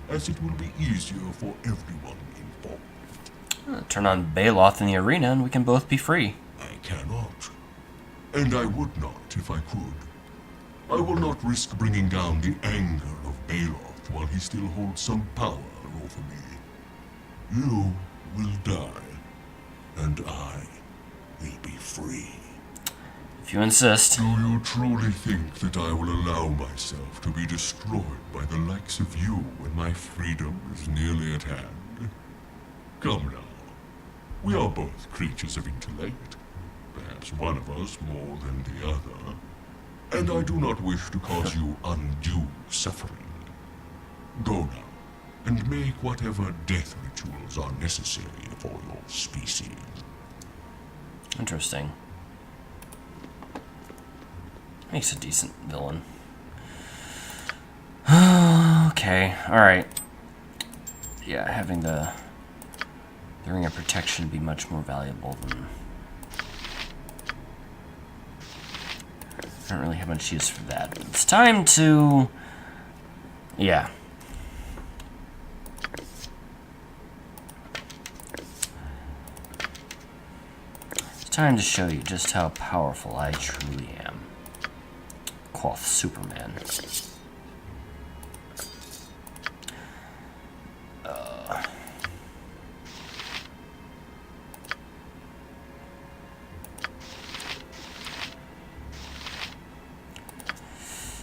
as it will be easier for everyone involved. Turn on Baloth in the arena and we can both be free. I cannot. And I would not if I could. I will not risk bringing down the anger of Baloth while he still holds some power over me. You will die, and I will be free. If you insist. Do you truly think that I will allow myself to be destroyed by the likes of you when my freedom is nearly at hand? Come now. We are both creatures of intellect. Perhaps one of us more than the other. And I do not wish to cause you undue suffering. Go now, and make whatever death rituals are necessary for your species. Interesting. Makes a decent villain. Okay, alright. Yeah, having the Ring of Protection be much more valuable than I don't really have much use for that. It's time to... Yeah. It's time to show you just how powerful I truly am. Quoth Superman.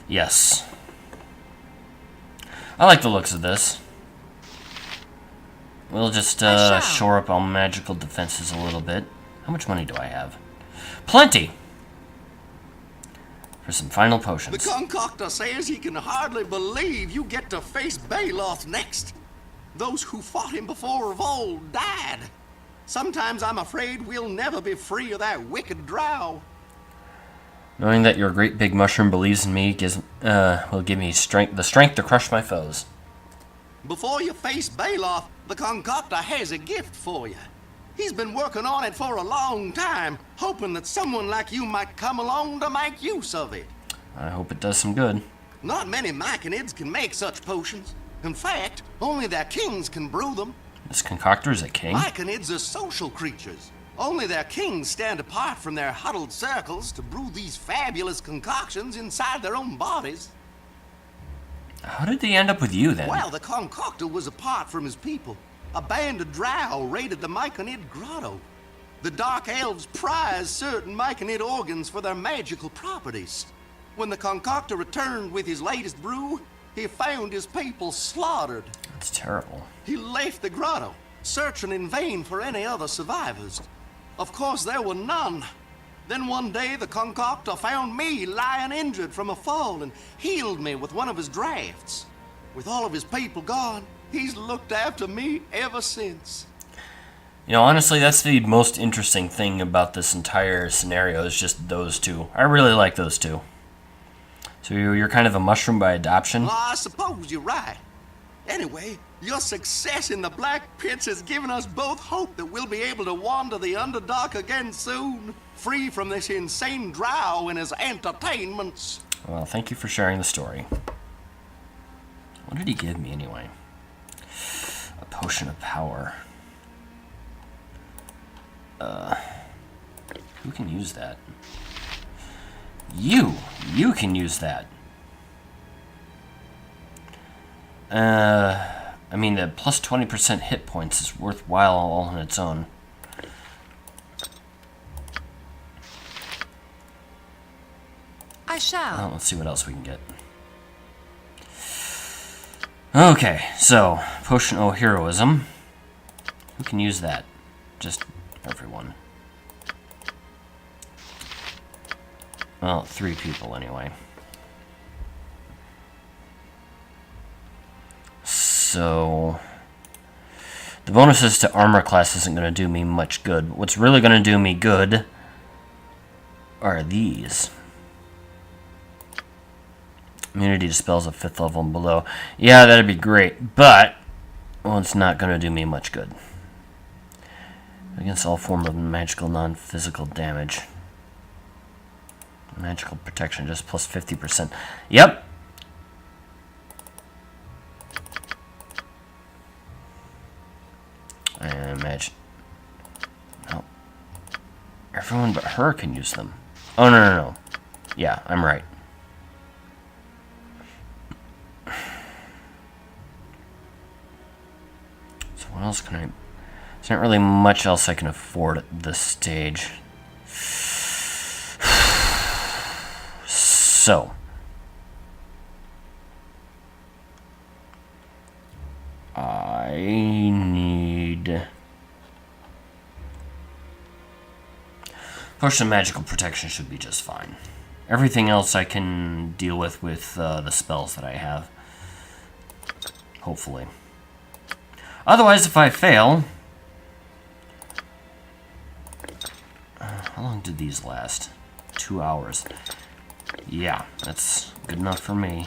Yes. I like the looks of this. We'll just shore up our magical defenses a little bit. How much money do I have? Plenty! For some final potions. The concoctor says he can hardly believe you get to face Baldur next. Those who fought him before have all died. Sometimes I'm afraid we'll never be free of that wicked drow. Knowing that your great big mushroom believes in me will give me the strength to crush my foes. Before you face Baldur, the concoctor has a gift for you. He's been working on it for a long time, hoping that someone like you might come along to make use of it. I hope it does some good. Not many Myconids can make such potions. In fact, only their kings can brew them. This concoctor is a king? Myconids are social creatures. Only their kings stand apart from their huddled circles to brew these fabulous concoctions inside their own bodies. How did they end up with you, then? Well, the concoctor was apart from his people. A band of drow raided the Myconid grotto. The Dark Elves prize certain Myconid organs for their magical properties. When the concoctor returned with his latest brew, he found his people slaughtered. That's terrible. He left the grotto, searching in vain for any other survivors. Of course, there were none. Then one day, the concoctor found me lying injured from a fall and healed me with one of his drafts. With all of his people gone, he's looked after me ever since. You know, honestly, that's the most interesting thing about this entire scenario is just those two. I really like those two. So you're kind of a mushroom by adoption? Well, I suppose you're right. Anyway, your success in the Black Pits has given us both hope that we'll be able to wander the Underdark again soon, free from this insane drow and his entertainments. Well, thank you for sharing the story. What did he give me, anyway? A potion of power. Who can use that? You can use that. I mean, the plus 20% hit points is worthwhile all on its own. I shall. Well, let's see what else we can get. Okay, so, Potion of Heroism. Who can use that? Just everyone. Well, 3 people anyway. So, the bonuses to armor class isn't going to do me much good. What's really going to do me good are these. Immunity to spells at 5th level and below. Yeah, that'd be great, but, well, it's not going to do me much good. Against all form of magical non-physical damage. Magical protection, just plus 50%. Yep. I imagine. No. Everyone but her can use them. Oh, no. Yeah, I'm right. So what else can I... There's not really much else I can afford at this stage. So... I need... Potion of Magical Protection should be just fine. Everything else I can deal with the spells that I have. Hopefully. Otherwise, if I fail... how long did these last? 2 hours. Yeah, that's good enough for me.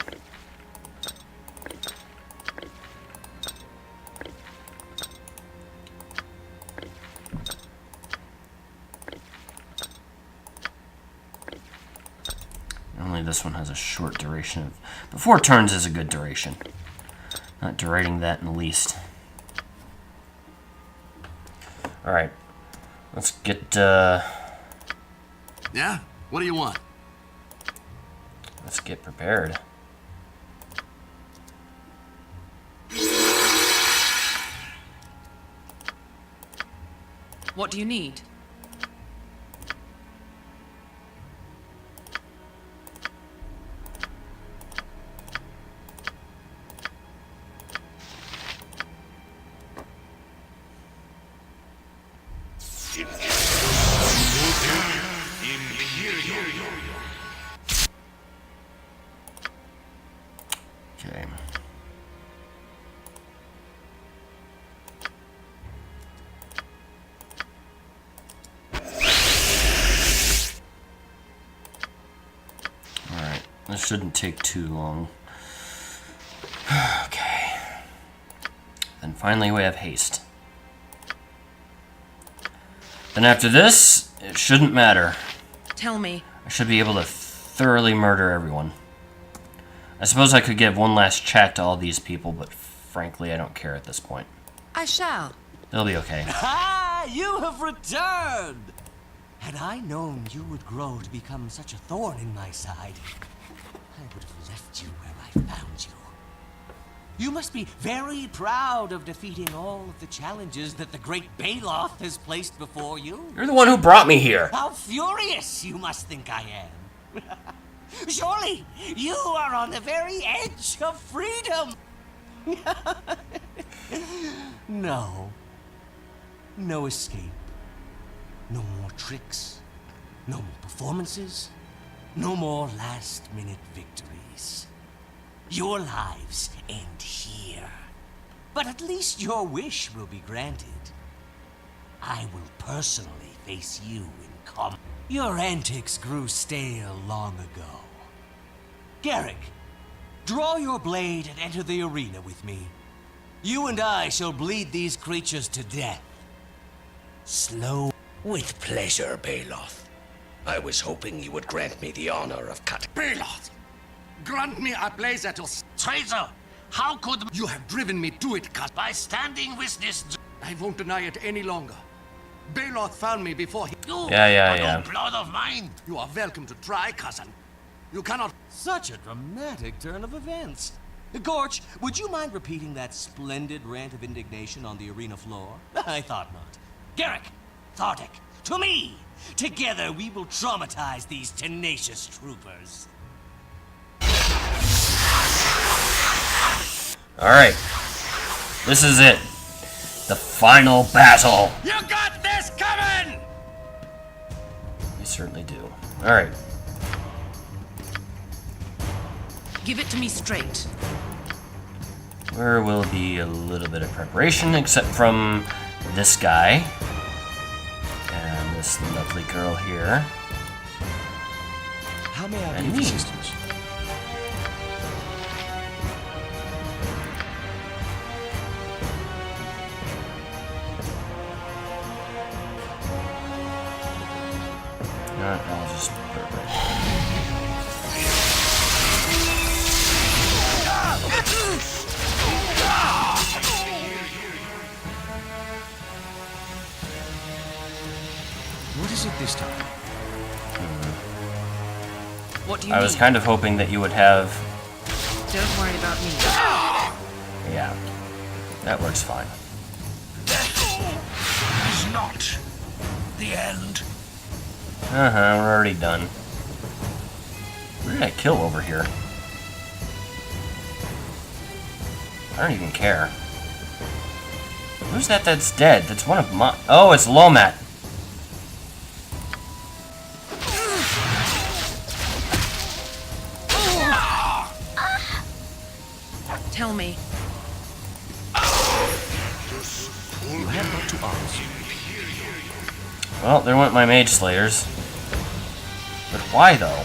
Unfortunately, this one has a short duration but 4 turns is a good duration. Not deriding that in the least. Alright. Let's get, Yeah? What do you want? let's get prepared. What do you need? Okay. Alright, this shouldn't take too long. Okay. Then finally we have haste. Then after this, it shouldn't matter. Tell me. I should be able to thoroughly murder everyone. I suppose I could give one last chat to all these people, but frankly, I don't care at this point. I shall. They'll be okay. Ah, you have returned! Had I known you would grow to become such a thorn in my side, I would have left you where I found you. You must be very proud of defeating all of the challenges that the great Baloth has placed before you. You're the one who brought me here. How furious you must think I am. Surely, you are on the very edge of freedom. No. No escape. No more tricks. No more performances. No more last-minute victories. Your lives end here. But at least your wish will be granted. I will personally face you in combat. Your antics grew stale long ago. Garrick, draw your blade and enter the arena with me. You and I shall bleed these creatures to death. Slow. With pleasure, Baloth. I was hoping you would grant me the honor of cutting. Baloth! Grant me a place at us. Traitor! How could... You have driven me to it, cousin. By standing witness... I won't deny it any longer. Baloth found me before he... You Yeah. no blood of mine! You are welcome to try, cousin. You cannot... Such a dramatic turn of events. Gorch, would you mind repeating that splendid rant of indignation on the arena floor? I thought not. Garrick, Thardik, to me! Together we will traumatize these tenacious troopers. Alright. This is it. The final battle. You got this coming! You certainly do. Alright. Give it to me straight. There will be a little bit of preparation, except from this guy. And this lovely girl here. How may I be And of me. assistance? I'll just put it right there. What is it this time? What do you I need? was kind of hoping that you would have... Don't worry about me. Yeah. That works fine. Is not the end. Uh-huh, we're already done. Who did I kill over here? I don't even care. Who's that that's dead? That's one of my... Oh, it's Lomat. Tell me. You have but to ask. Well, there went my Mage Slayers. But why, though?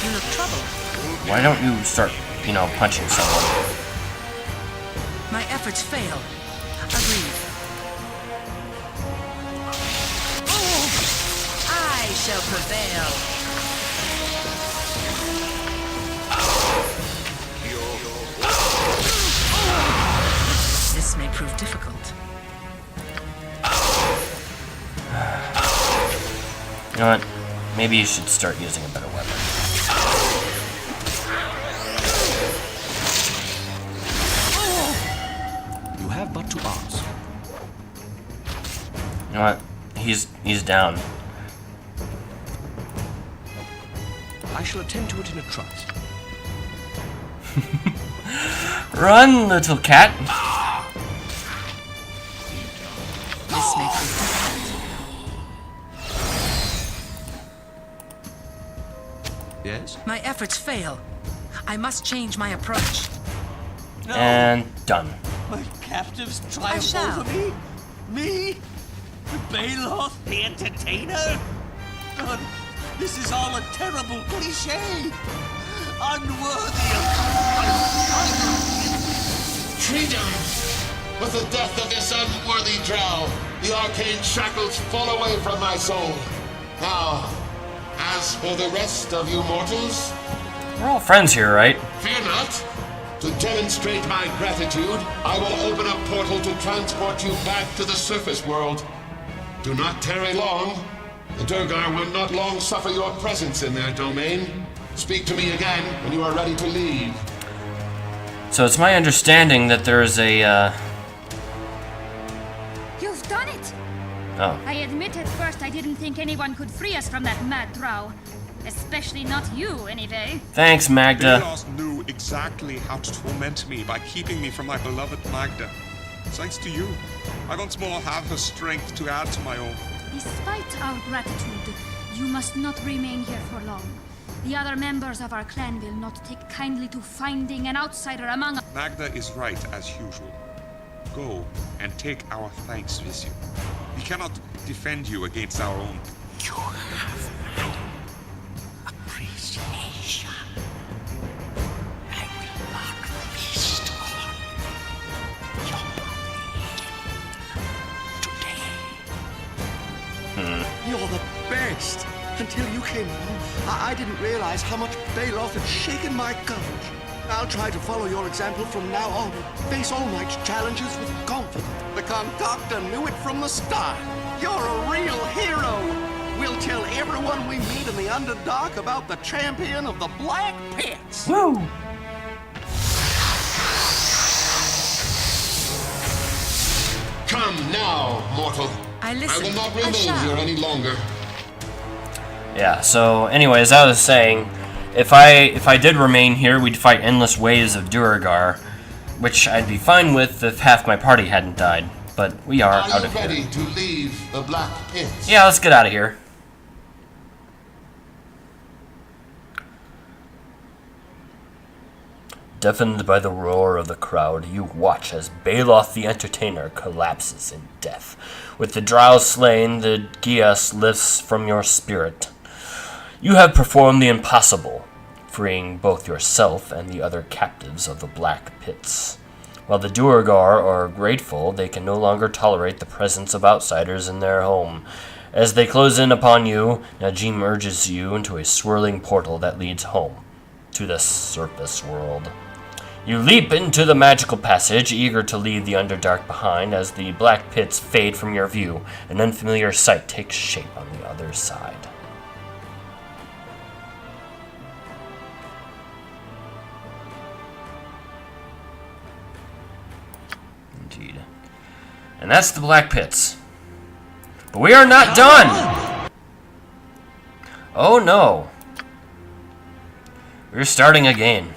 You look troubled. Why don't you start, you know, punching someone? My efforts failed. Agreed. shall prevail. This may prove difficult. You know what? Maybe you should start using a better weapon. You have but to ask. You know what? He's down. I shall attend to it in a trice. Run, little cat! This may prove difficult. Yes? My efforts fail. I must change my approach. And done. My captives I triumph shall. over me? Me? Bayloth, the entertainer? God, this is all a terrible cliche. Unworthy of... Freedom! With the death of this unworthy drow, the arcane shackles fall away from my soul. Now, as for the rest of you mortals, We're all friends here, right? fear not. To demonstrate my gratitude, I will open a portal to transport you back to the surface world. Do not tarry long. The Durgar will not long suffer your presence in their domain. Speak to me again when you are ready to leave. So it's my understanding that there is a, You've done it! Oh. I admit at first I didn't think anyone could free us from that mad drow. Especially not you, anyway. Thanks, Magda. Baldur knew exactly how to torment me by keeping me from my beloved Magda. Thanks to you, I once more have the strength to add to my own. Despite our gratitude, you must not remain here for long. The other members of our clan will not take kindly to finding an outsider among us. Magda is right as usual. Go and take our thanks with you. We cannot defend you against our own. You have my appreciation. I will not feast on your today. You're the best. Until you came along, I didn't realize how much Baldur had shaken my courage. I'll try to follow your example from now on. Face all night's challenges with confidence. The concoctor knew it from the start. You're a real hero. We'll tell everyone we meet in the Underdark about the champion of the Black Pits. Woo! Come now, mortal. I listen. I will not I remain shall. here any longer. Yeah, so anyways, I was saying, if I did remain here, we'd fight endless waves of Duergar, which I'd be fine with if half my party hadn't died. But we are out you of ready here. to leave the Black Pits? Yeah, let's get out of here. Deafened by the roar of the crowd, you watch as Baldur the Entertainer collapses in death. With the drow slain, the Gias lifts from your spirit. You have performed the impossible, freeing both yourself and the other captives of the Black Pits. While the Duergar are grateful, they can no longer tolerate the presence of outsiders in their home. As they close in upon you, Najim urges you into a swirling portal that leads home, to the surface world. You leap into the magical passage, eager to leave the Underdark behind. As the Black Pits fade from your view, an unfamiliar sight takes shape on the other side. Indeed. And that's the Black Pits. But we are not done! Oh no. We're starting again.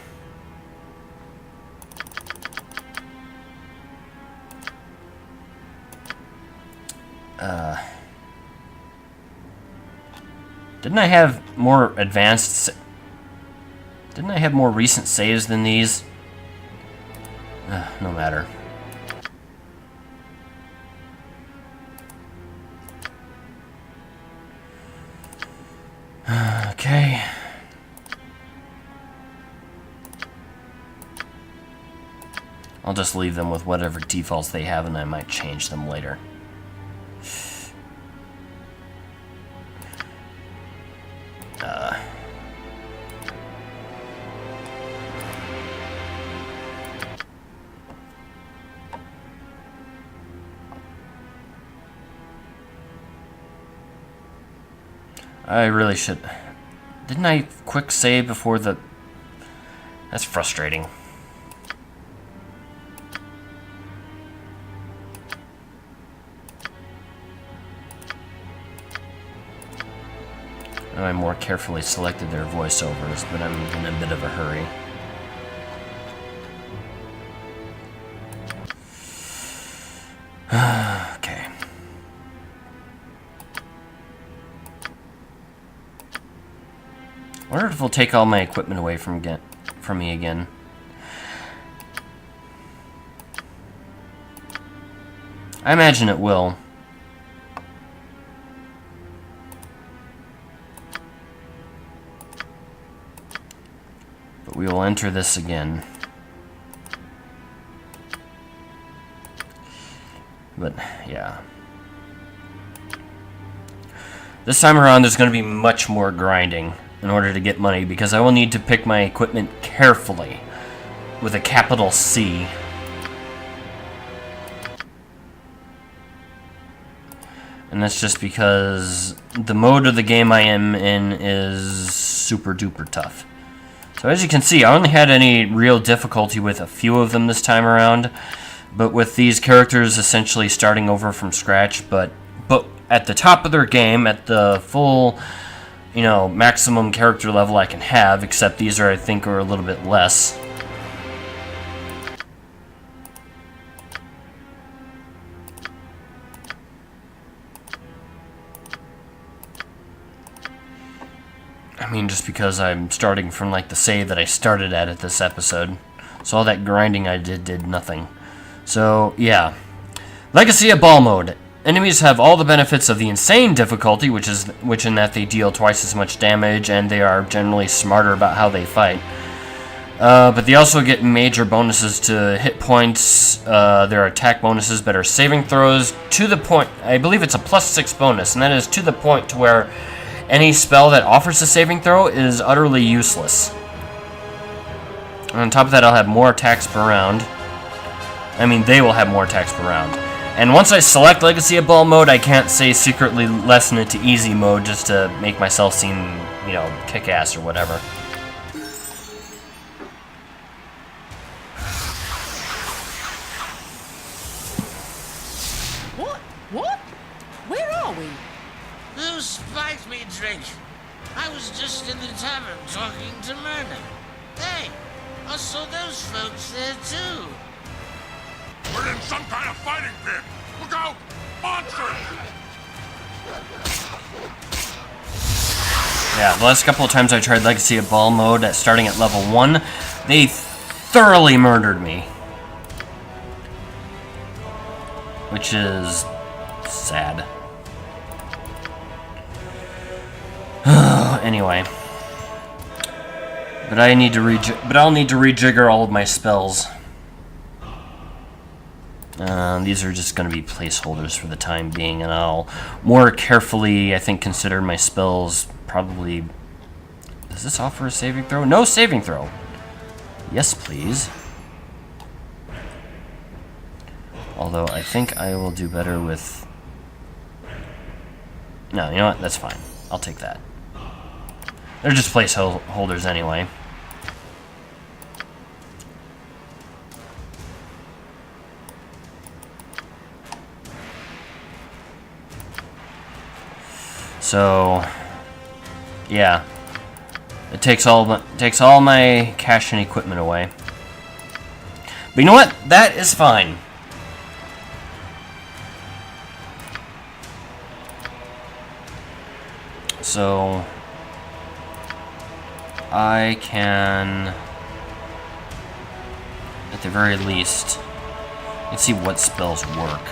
Didn't I have more advanced... Didn't I have more recent saves than these? No matter. Okay. I'll just leave them with whatever defaults they have, and I might change them later. I really should... Didn't I quick save before the... That's frustrating. I more carefully selected their voiceovers, but I'm in a bit of a hurry. Okay. I wonder if it'll take all my equipment away from me again. I imagine it will. But we will enter this again. But, yeah. This time around, there's going to be much more grinding in order to get money, because I will need to pick my equipment carefully, with a capital C. And that's just because the mode of the game I am in is super duper tough. So as you can see, I only had any real difficulty with a few of them this time around, but with these characters essentially starting over from scratch, but at the top of their game, at the full, you know, maximum character level I can have, except these are, I think, are a little bit less. I mean, just because I'm starting from, like, the save that I started at this episode. So all that grinding I did nothing. So, yeah. Legacy of Ball Mode. Enemies have all the benefits of the insane difficulty, which in that they deal twice as much damage, and they are generally smarter about how they fight. But they also get major bonuses to hit points, there are attack bonuses, better saving throws, to the point, I believe it's a +6 bonus, and that is to the point to where any spell that offers a saving throw is utterly useless. And on top of that, I'll have more attacks per round. I mean, they will have more attacks per round. And once I select Legacy of Ball Mode, I can't say secretly lessen it to easy mode just to make myself seem, you know, kick-ass or whatever. What? Where are we? Who spiked me drink? I was just in the tavern talking to Myrna. Hey, I saw those folks there too. We're in some kind of fighting pit! Look out! Monsters! Yeah, the last couple of times I tried Legacy of Ball Mode starting at level 1, they thoroughly murdered me. Which is sad. Anyway. But I'll need to rejigger all of my spells. These are just going to be placeholders for the time being, and I'll more carefully, I think, consider my spells. Probably... Does this offer a saving throw? No saving throw! Yes, please. Although, I think I will do better with... No, you know what? That's fine. I'll take that. They're just placeholders anyway. So, yeah, it takes all my cash and equipment away. But you know what? That is fine. So I can, at the very least, let's see what spells work.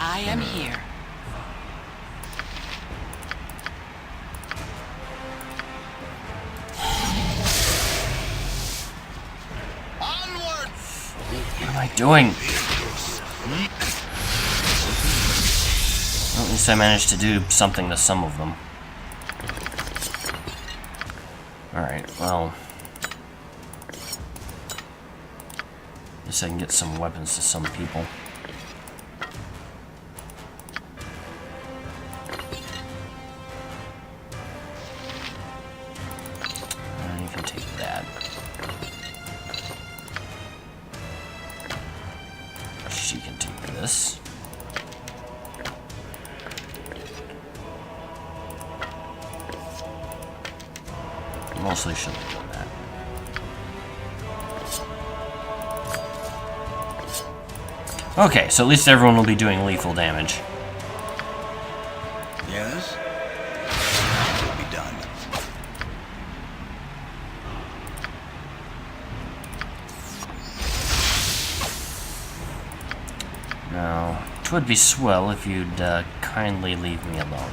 I am here. What am I doing? Well, at least I managed to do something to some of them. Alright, well... guess I can get some weapons to some people. And you can take that. She can take this. Mostly should have done that. Okay, so at least everyone will be doing lethal damage. Yes? Will be done. Now, it would be swell if you'd kindly leave me alone.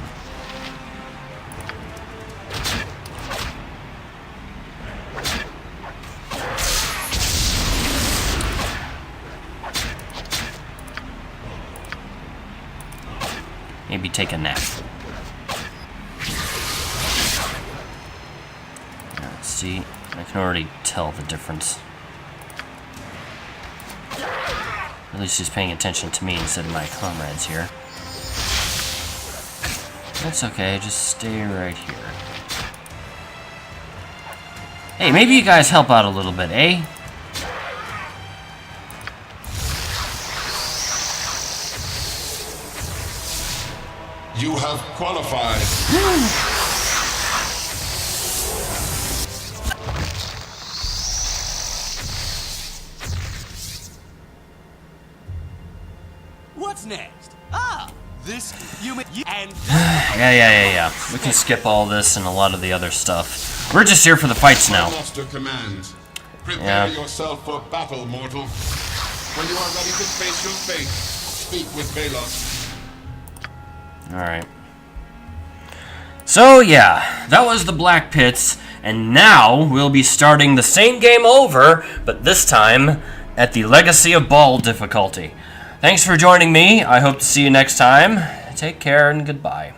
Maybe take a nap. Let's see. I can already tell the difference. At least he's paying attention to me instead of my comrades here. That's okay, just stay right here. Hey, maybe you guys help out a little bit, eh? You have qualified. What's next? Ah, this and Yeah. We can skip all this and a lot of the other stuff. We're just here for the fights now. Master commands. Prepare yourself for battle, mortal. When you are ready to face your fate, speak with Balos. Alright. So, yeah, that was the Black Pits, and now we'll be starting the same game over, but this time at the Legacy of Ball difficulty. Thanks for joining me. I hope to see you next time. Take care and goodbye.